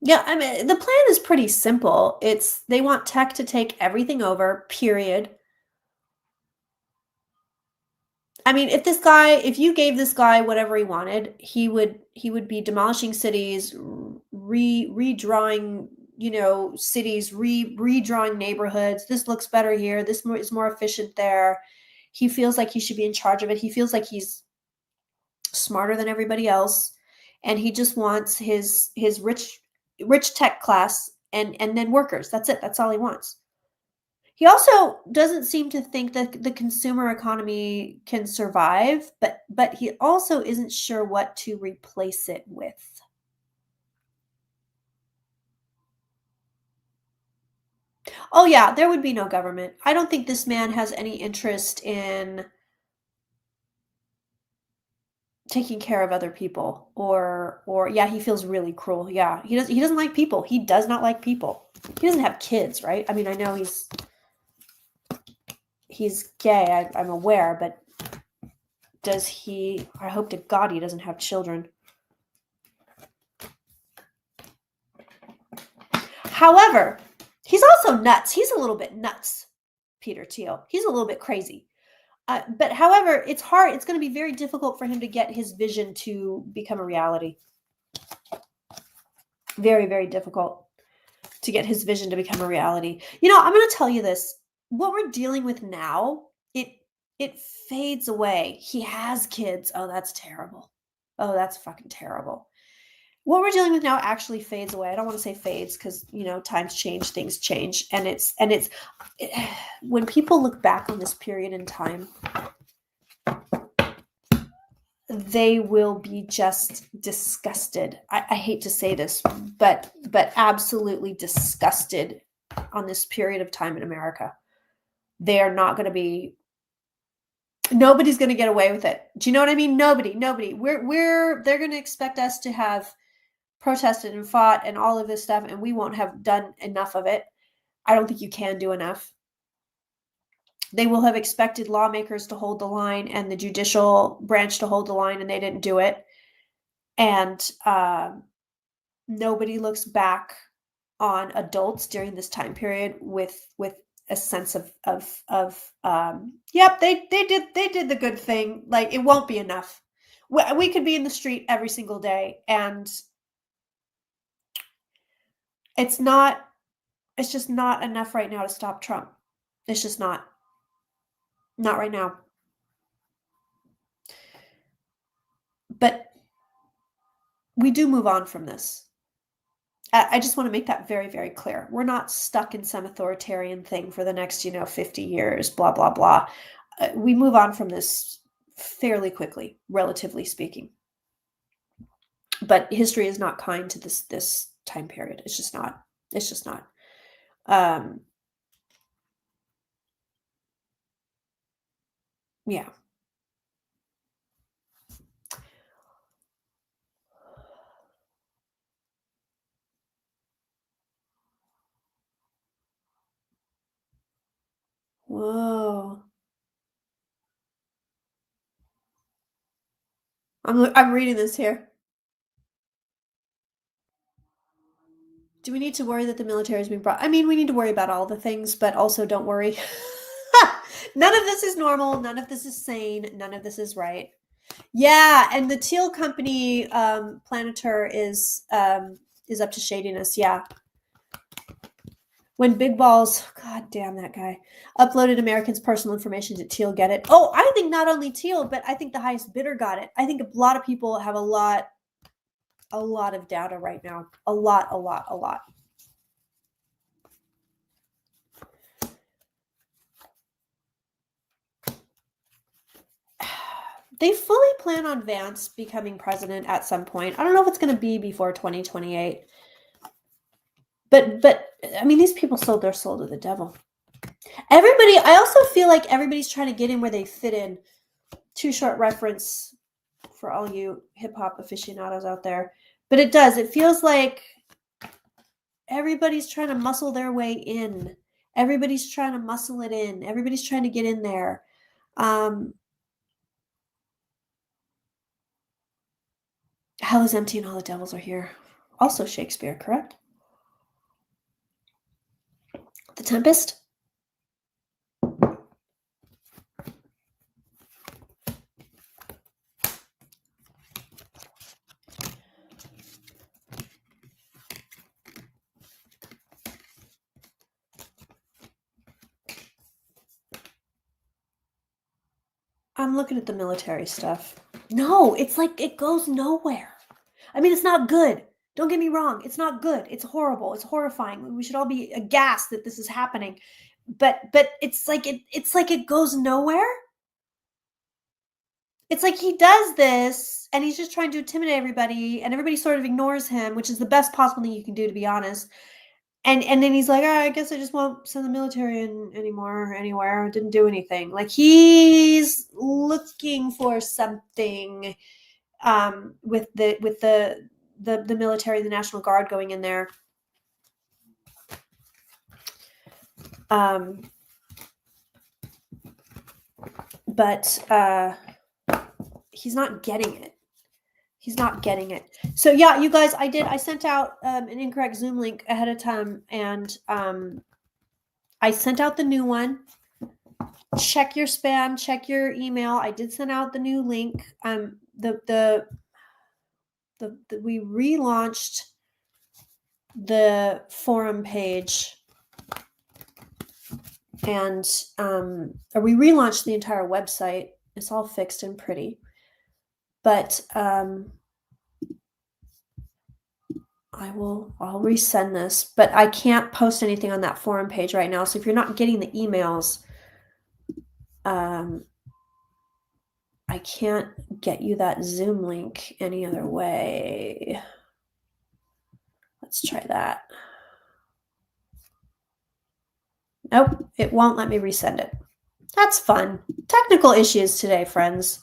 Yeah, I mean, the plan is pretty simple. They want tech to take everything over, period. I mean, if you gave this guy whatever he wanted, he would be demolishing cities, redrawing, cities, redrawing neighborhoods. This looks better here. This is more efficient there. He feels like he should be in charge of it. He feels like he's smarter than everybody else, and he just wants his rich tech class and then workers. That's it. That's all he wants. He also doesn't seem to think that the consumer economy can survive, but he also isn't sure what to replace it with. Oh yeah, there would be no government. I don't think this man has any interest in taking care of other people, or yeah, he feels really cruel. Yeah, he doesn't like people. He does not like people. He doesn't have kids, right? I mean, I know he's gay. I'm aware, but does he? I hope to God he doesn't have children. However, he's also nuts. He's a little bit nuts, Peter Thiel. He's a little bit crazy. But however, it's hard. It's going to be very difficult for him to get his vision to become a reality. Very, very difficult to get his vision to become a reality. I'm going to tell you this. What we're dealing with now, it fades away. He has kids. Oh, that's terrible. Oh, that's fucking terrible. What we're dealing with now actually fades away. I don't want to say fades because, times change, things change. And it's when people look back on this period in time, they will be just disgusted. I hate to say this, but absolutely disgusted on this period of time in America. They are not going to be, nobody's going to get away with it. Do you know what I mean? Nobody. They're going to expect us to have protested and fought and all of this stuff, and we won't have done enough of it. I don't think you can do enough. They will have expected lawmakers to hold the line and the judicial branch to hold the line, and they didn't do it. And nobody looks back on adults during this time period with a sense of yep, they did the good thing. Like, it won't be enough. We could be in the street every single day, and it's just not enough right now to stop Trump. It's just not right now. But we do move on from this. I just want to make that very, very clear. We're not stuck in some authoritarian thing for the next, 50 years, blah, blah, blah. We move on from this fairly quickly, relatively speaking. But history is not kind to this time period. It's just not. It's just not. Yeah. Whoa. I'm reading this here. Do we need to worry that the military is being brought? I mean, we need to worry about all the things, but also don't worry. None of this is normal. None of this is sane. None of this is right. Yeah, and the Thiel company, Planeter, is up to shadiness. Yeah. When Big Balls, god damn that guy, uploaded Americans' personal information, did Thiel get it? Oh, I think not only Thiel, but I think the highest bidder got it. I think a lot of people have a lot of data right now. A lot. They fully plan on Vance becoming president at some point. I don't know if it's going to be before 2028. But I mean, these people sold their soul to the devil. I also feel like everybody's trying to get in where they fit in. Too short reference for all you hip-hop aficionados out there. But it does. It feels like everybody's trying to muscle their way in. Everybody's trying to muscle it in. Everybody's trying to get in there. Hell is empty and all the devils are here. Also Shakespeare, correct? The Tempest? I'm looking at the military stuff. No, it's like it goes nowhere. I mean, it's not good. Don't get me wrong. It's not good. It's horrible. It's horrifying. We should all be aghast that this is happening. But it's like it goes nowhere. It's like he does this and he's just trying to intimidate everybody and everybody sort of ignores him, which is the best possible thing you can do, to be honest. And then he's like, I guess I just won't send the military in anymore, anywhere. Didn't do anything. Like he's looking for something with the military, the National Guard going in there. But he's not getting it. He's not getting it. So yeah, you guys, I sent out an incorrect Zoom link ahead of time, and I sent out the new one. Check your spam, check your email. I did send out the new link. We relaunched the forum page, and or we relaunched the entire website. It's all fixed and pretty. But I'll resend this, but I can't post anything on that forum page right now. So if you're not getting the emails, I can't get you that Zoom link any other way. Let's try that. Nope, it won't let me resend it. That's fun. Technical issues today, friends.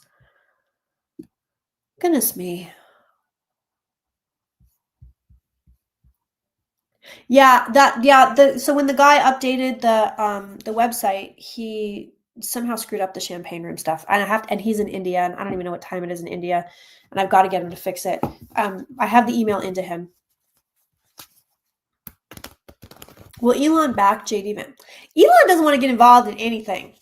Goodness me. So when the guy updated the website, he somehow screwed up the champagne room stuff. And he's in India, and I don't even know what time it is in India, and I've got to get him to fix it. I have the email into him. Will Elon back JD Vance? Elon doesn't want to get involved in anything.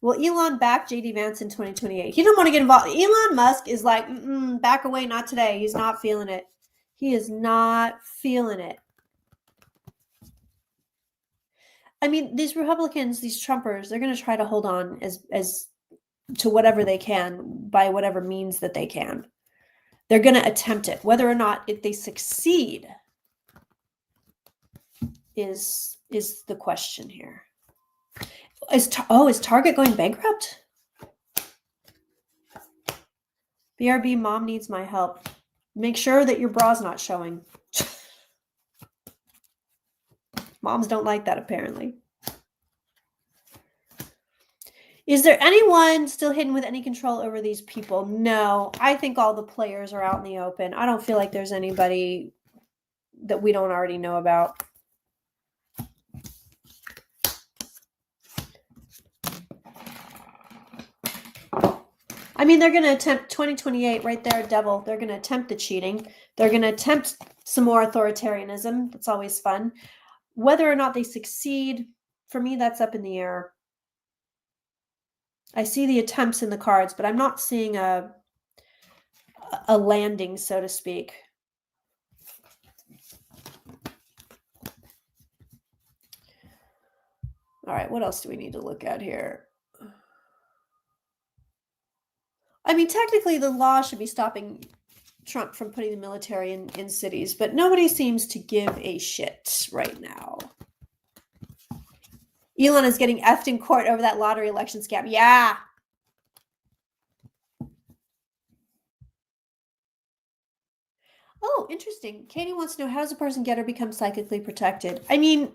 Will Elon back JD Vance in 2028? He doesn't want to get involved. Elon Musk is like, back away, not today. He's not feeling it. He is not feeling it. I mean, these Republicans, these Trumpers, they're going to try to hold on as to whatever they can by whatever means that they can. They're going to attempt it. Whether or not they succeed is the question here. Is Target going bankrupt? BRB, mom needs my help. Make sure that your bra's not showing. Moms don't like that, apparently. Is there anyone still hidden with any control over these people? No, I think all the players are out in the open. I don't feel like there's anybody that we don't already know about. I mean, they're going to attempt 2028 right there, devil. They're going to attempt the cheating. They're going to attempt some more authoritarianism. That's always fun. Whether or not they succeed, for me, that's up in the air. I see the attempts in the cards, but I'm not seeing a landing, so to speak. All right, what else do we need to look at here? I mean, technically, the law should be stopping Trump from putting the military in cities, but nobody seems to give a shit right now. Elon is getting effed in court over that lottery election scam. Yeah. Oh, interesting. Katie wants to know, how does a person get or become psychically protected? I mean,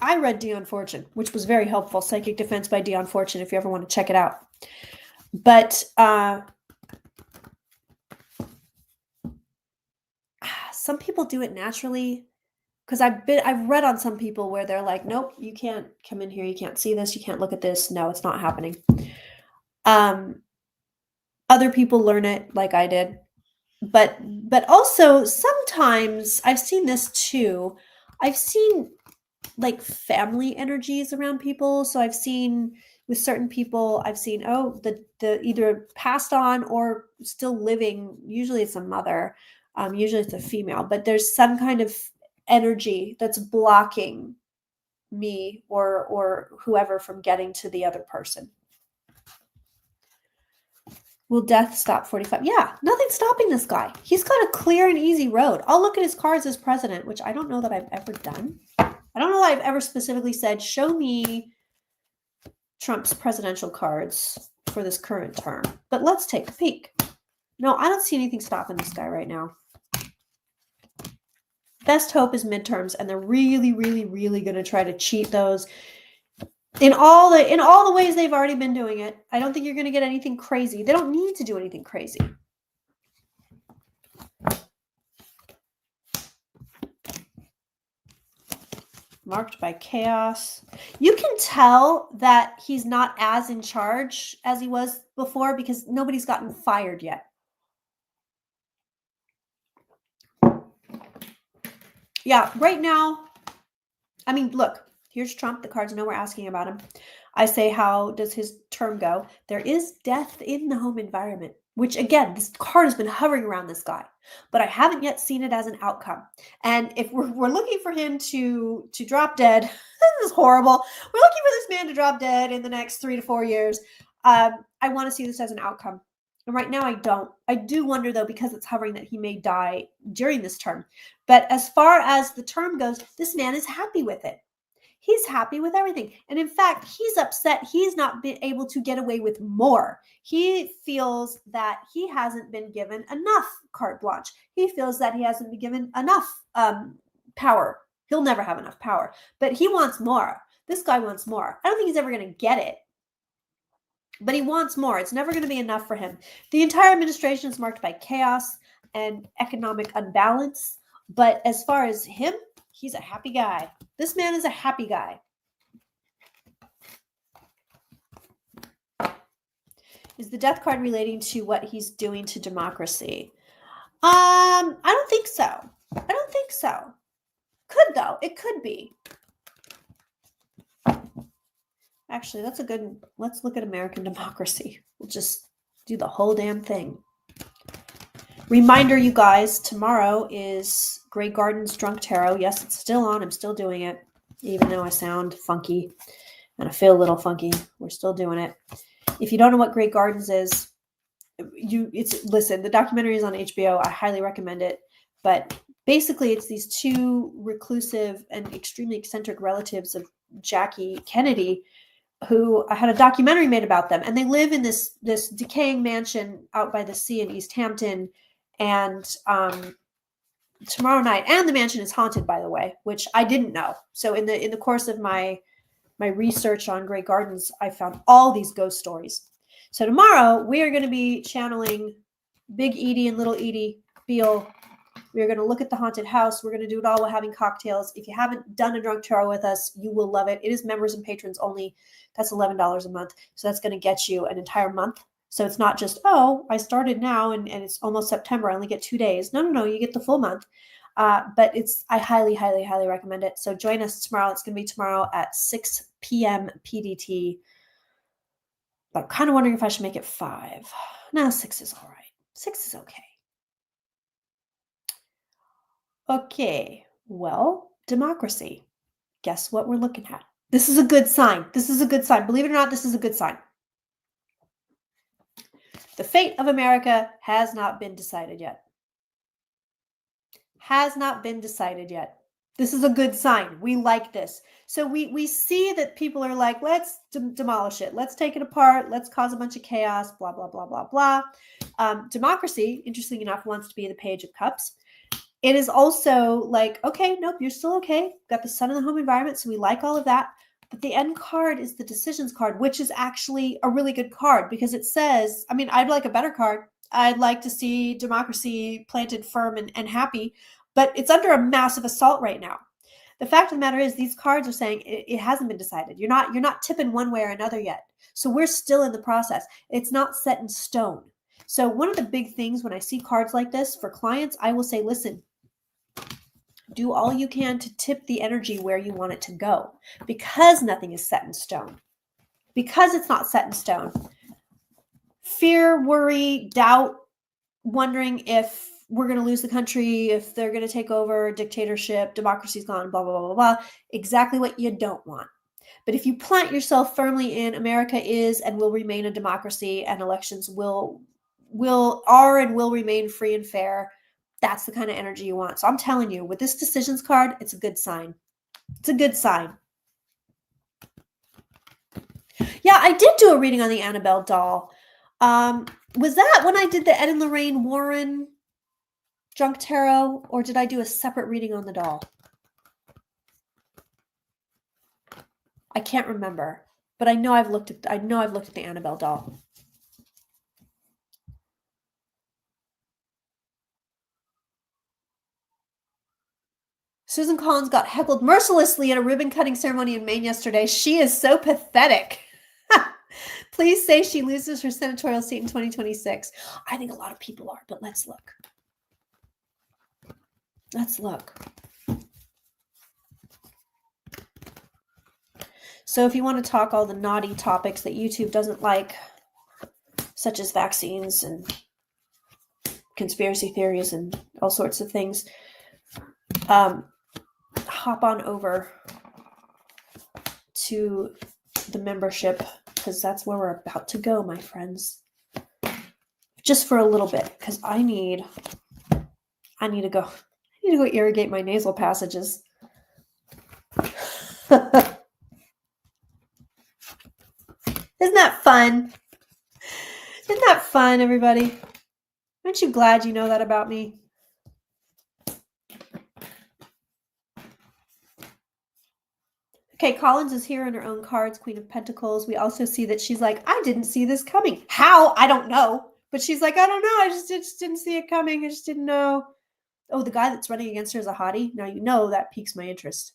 I read Dion Fortune, which was very helpful. Psychic Defense by Dion Fortune, if you ever want to check it out. But some people do it naturally, because I've read on some people where they're like, nope, you can't come in here, you can't see this, you can't look at this. No, it's not happening. Other people learn it like I did, but also sometimes I've seen this too. I've seen like family energies around people. So I've seen with certain people, I've seen, the either passed on or still living. Usually it's a mother. Usually it's a female, but there's some kind of energy that's blocking me or whoever from getting to the other person. Will death stop 45? Yeah, nothing's stopping this guy. He's got a clear and easy road. I'll look at his cards as president, which I don't know that I've ever done. I don't know that I've ever specifically said, show me Trump's presidential cards for this current term. But let's take a peek. No, I don't see anything stopping this guy right now. Best hope is midterms, and they're really, really, really going to try to cheat those in all the ways they've already been doing it. I don't think you're going to get anything crazy. They don't need to do anything crazy. Marked by chaos. You can tell that he's not as in charge as he was before because nobody's gotten fired yet. Yeah, right now, I mean, look, here's Trump. The cards know we're asking about him. I say, how does his term go? There is death in the home environment, which again, this card has been hovering around this guy, but I haven't yet seen it as an outcome. And if we're looking for him to drop dead, this is horrible. We're looking for this man to drop dead in the next 3 to 4 years. I want to see this as an outcome. And right now I don't. I do wonder, though, because it's hovering, that he may die during this term. But as far as the term goes, this man is happy with it. He's happy with everything. And in fact, he's upset he's not been able to get away with more. He feels that he hasn't been given enough carte blanche. He feels that he hasn't been given enough power. He'll never have enough power. But he wants more. This guy wants more. I don't think he's ever going to get it. But he wants more. It's never going to be enough for him. The entire administration is marked by chaos and economic unbalance. But as far as him, he's a happy guy. This man is a happy guy. Is the death card relating to what he's doing to democracy? I don't think so. I don't think so. Could, though. It could be. Actually, that's a good, let's look at American democracy. We'll just do the whole damn thing. Reminder, you guys, tomorrow is Grey Gardens Drunk Tarot. Yes, it's still on. I'm still doing it, even though I sound funky and I feel a little funky. We're still doing it. If you don't know what Grey Gardens is, listen, the documentary is on HBO. I highly recommend it. But basically, it's these two reclusive and extremely eccentric relatives of Jackie Kennedy who I had a documentary made about them. And they live in this decaying mansion out by the sea in East Hampton. And tomorrow night, and the mansion is haunted, by the way, which I didn't know. So in the course of my research on Grey Gardens, I found all these ghost stories. So tomorrow we are going to be channeling Big Edie and Little Edie Beale. We are going to look at the haunted house. We're going to do it all while having cocktails. If you haven't done a drunk tarot with us, you will love it. It is members and patrons only. That's $11 a month. So that's going to get you an entire month. So it's not just, oh, I started now and it's almost September. I only get 2 days. No. You get the full month. But I highly, highly, highly recommend it. So join us tomorrow. It's going to be tomorrow at 6 p.m. PDT. But I'm kind of wondering if I should make it 5. No, 6 is all right. 6 is okay. Okay. Well, democracy. Guess what we're looking at? This is a good sign. This is a good sign. Believe it or not, this is a good sign. The fate of America has not been decided yet. Has not been decided yet. This is a good sign. We like this. So we see that people are like, let's demolish it. Let's take it apart. Let's cause a bunch of chaos, blah, blah, blah, blah, blah. Democracy, interesting enough, wants to be the Page of Cups. It is also like, okay, nope, you're still okay. Got the sun in the home environment, so we like all of that. But the end card is the decisions card, which is actually a really good card because it says, I mean, I'd like a better card. I'd like to see democracy planted firm and happy, but it's under a massive assault right now. The fact of the matter is these cards are saying it hasn't been decided. You're not tipping one way or another yet. So we're still in the process. It's not set in stone. So one of the big things when I see cards like this for clients, I will say, listen, do all you can to tip the energy where you want it to go because nothing is set in stone. Because it's not set in stone. Fear, worry, doubt, wondering if we're going to lose the country, if they're going to take over, dictatorship, democracy's gone, blah, blah, blah, blah, blah. Exactly what you don't want. But if you plant yourself firmly in America is and will remain a democracy and elections will are and will remain free and fair. That's the kind of energy you want. So I'm telling you, with this decisions card, it's a good sign. It's a good sign. Yeah, I did do a reading on the Annabelle doll. Was that when I did the Ed and Lorraine Warren Junk Tarot, or did I do a separate reading on the doll? I can't remember, but I know I've looked at the Annabelle doll. Susan Collins got heckled mercilessly at a ribbon cutting ceremony in Maine yesterday. She is so pathetic. Please say she loses her senatorial seat in 2026. I think a lot of people are, but let's look. Let's look. So if you want to talk all the naughty topics that YouTube doesn't like, such as vaccines and conspiracy theories and all sorts of things, hop on over to the membership, because that's where we're about to go, my friends. Just for a little bit, because I need to go irrigate my nasal passages. Isn't that fun? Isn't that fun, everybody? Aren't you glad you know that about me? Okay, Collins is here in her own cards, Queen of Pentacles. We also see that she's like, I didn't see this coming. How? I don't know. But she's like, I don't know. I just didn't see it coming. I just didn't know. Oh, the guy that's running against her is a hottie. Now you know that piques my interest.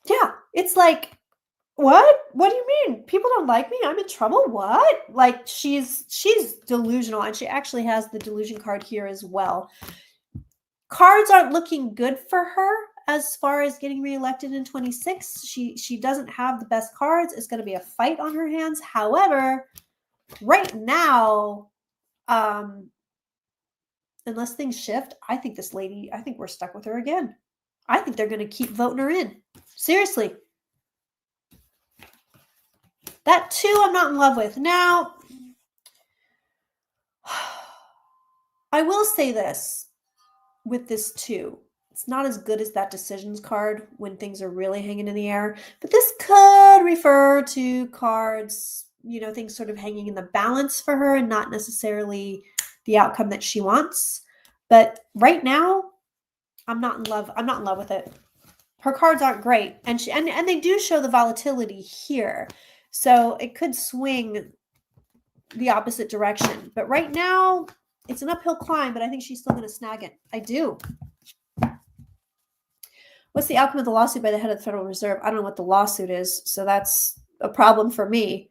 Yeah, it's like, what? What do you mean? People don't like me? I'm in trouble? What? Like, she's delusional, and she actually has the delusion card here as well. Cards aren't looking good for her as far as getting reelected in 26. She doesn't have the best cards. It's going to be a fight on her hands. However, right now, unless things shift, I think we're stuck with her again. I think they're going to keep voting her in. Seriously. That too, I'm not in love with. Now, I will say this with this too. It's not as good as that decisions card when things are really hanging in the air, but this could refer to cards, things sort of hanging in the balance for her and not necessarily the outcome that she wants. But right now, I'm not in love. I'm not in love with it. Her cards aren't great, and they do show the volatility here. So it could swing the opposite direction. But right now, it's an uphill climb, but I think she's still going to snag it. I do. What's the outcome of the lawsuit by the head of the Federal Reserve? I don't know what the lawsuit is, so that's a problem for me.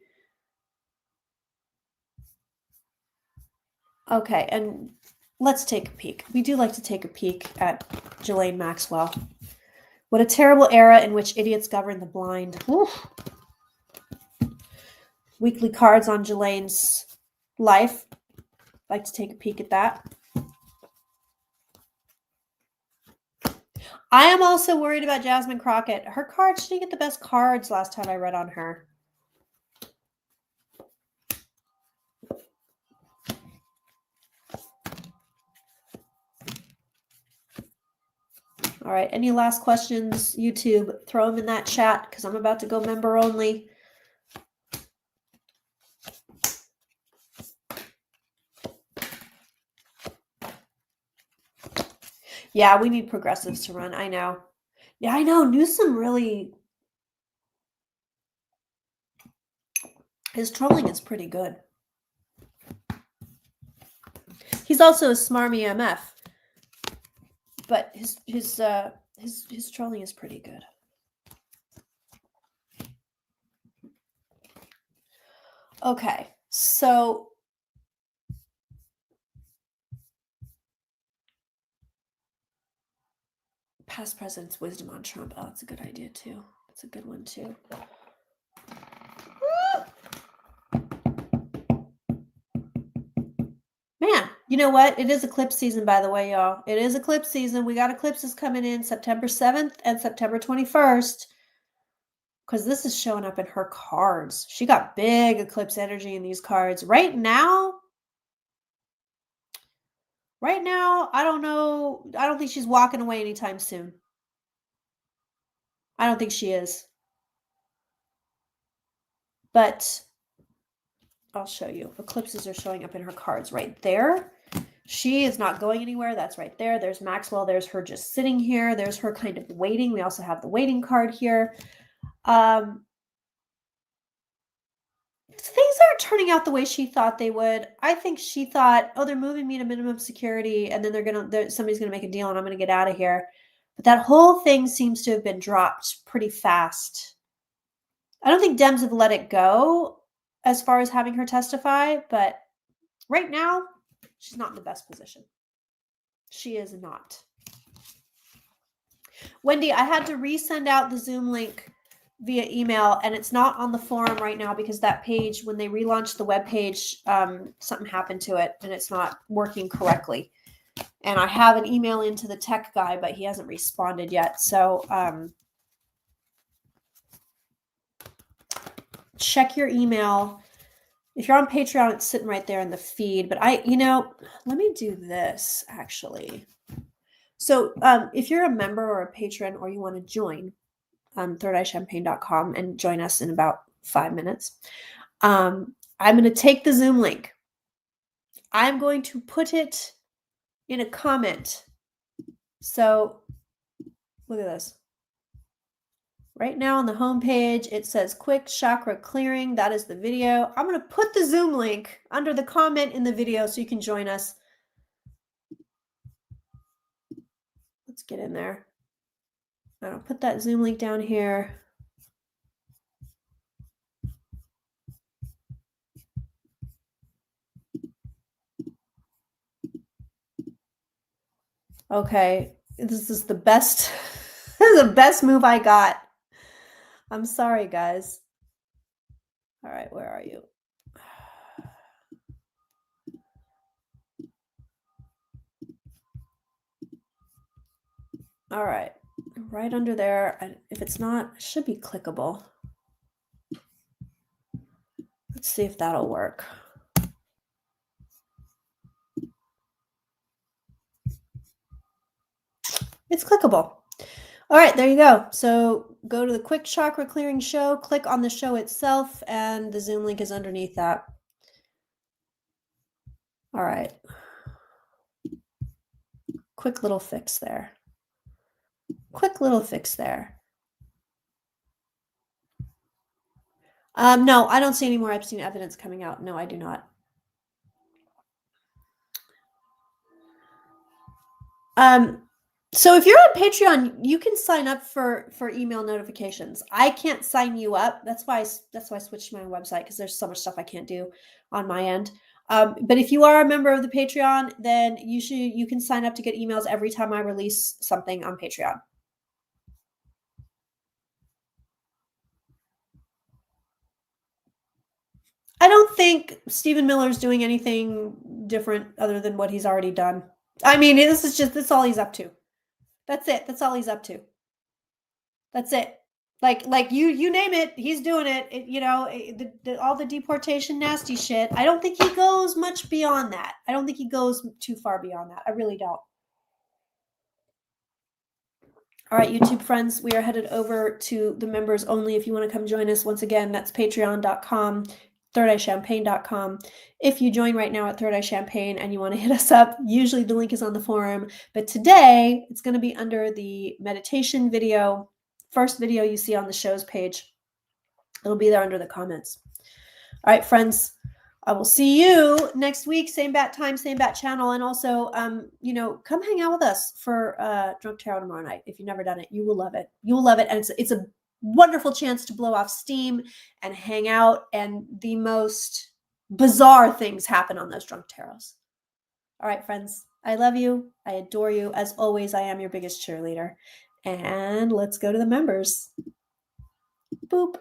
Okay, and let's take a peek. We do like to take a peek at Ghislaine Maxwell. What a terrible era in which idiots govern the blind. Oof. Weekly cards on Ghislaine's life. Like to take a peek at that. I am also worried about Jasmine Crockett. Her cards, she didn't get the best cards last time I read on her. All right, any last questions, YouTube? Throw them in that chat because I'm about to go member only. Yeah, we need progressives to run. I know. Yeah, I know. Newsom really... His trolling is pretty good. He's also a smarmy MF. But his trolling is pretty good. Okay, so past president's wisdom on Trump. Oh, that's a good idea too. That's a good one too. Man, you know what? It is eclipse season, by the way, y'all. It is eclipse season. We got eclipses coming in September 7th and September 21st. Because this is showing up in her cards. She got big eclipse energy in these cards. Right now, Right now, I don't know. I don't think she's walking away anytime soon. I don't think she is. But I'll show you. Eclipses are showing up in her cards right there. She is not going anywhere. That's right there. There's Maxwell. There's her just sitting here. There's her kind of waiting. We also have the waiting card here. Things aren't turning out the way she thought they would. I think she thought, oh, they're moving me to minimum security, and then somebody's gonna make a deal, and I'm gonna get out of here. But that whole thing seems to have been dropped pretty fast. I don't think Dems have let it go as far as having her testify, but right now, she's not in the best position. She is not. Wendy, I had to resend out the Zoom link via email, and it's not on the forum right now because that page, when they relaunched the web page, something happened to it and it's not working correctly. And I have an email into the tech guy, but he hasn't responded yet. So check your email. If you're on Patreon, it's sitting right there in the feed. But let me do this actually. So if you're a member or a patron or you want to join, thirdeyechampagne.com and join us in about 5 minutes. I'm going to take the Zoom link. I'm going to put it in a comment. So look at this. Right now on the home page, it says quick chakra clearing. That is the video. I'm going to put the Zoom link under the comment in the video so you can join us. Let's get in there. I'll put that Zoom link down here. Okay, this is the best, the best move I got. I'm sorry, guys. All right, where are you? All right, right under there. If it's not, it should be clickable. Let's see if that'll work. It's clickable. All right, there you go. So go to the Quick Chakra Clearing Show, click on the show itself, and the Zoom link is underneath that. All right. Quick little fix there. Quick little fix there. No, I don't see any more Epstein evidence coming out. No, I do not. So if you're on Patreon, you can sign up for email notifications. I can't sign you up. That's why I switched my website, because there's so much stuff I can't do on my end. But if you are a member of the Patreon, then you can sign up to get emails every time I release something on Patreon. I don't think Stephen Miller's doing anything different other than what he's already done. I mean, that's all he's up to. That's it. That's all he's up to. That's it. Like you name it, he's doing it. All the deportation nasty shit. I don't think he goes much beyond that. I don't think he goes too far beyond that. I really don't. All right, YouTube friends, we are headed over to the members only. If you want to come join us, once again, that's patreon.com, thirdeyechampagne.com. If you join right now at Third Eye Champagne and you want to hit us up, usually the link is on the forum. But today, it's going to be under the meditation video, first video you see on the show's page. It'll be there under the comments. All right, friends. I will see you next week, same bat time, same bat channel. And also, come hang out with us for Drunk Tarot tomorrow night. If you've never done it, you will love it. You will love it. And it's a wonderful chance to blow off steam and hang out. And the most bizarre things happen on those Drunk Tarots. All right, friends. I love you. I adore you. As always, I am your biggest cheerleader. And let's go to the members. Boop.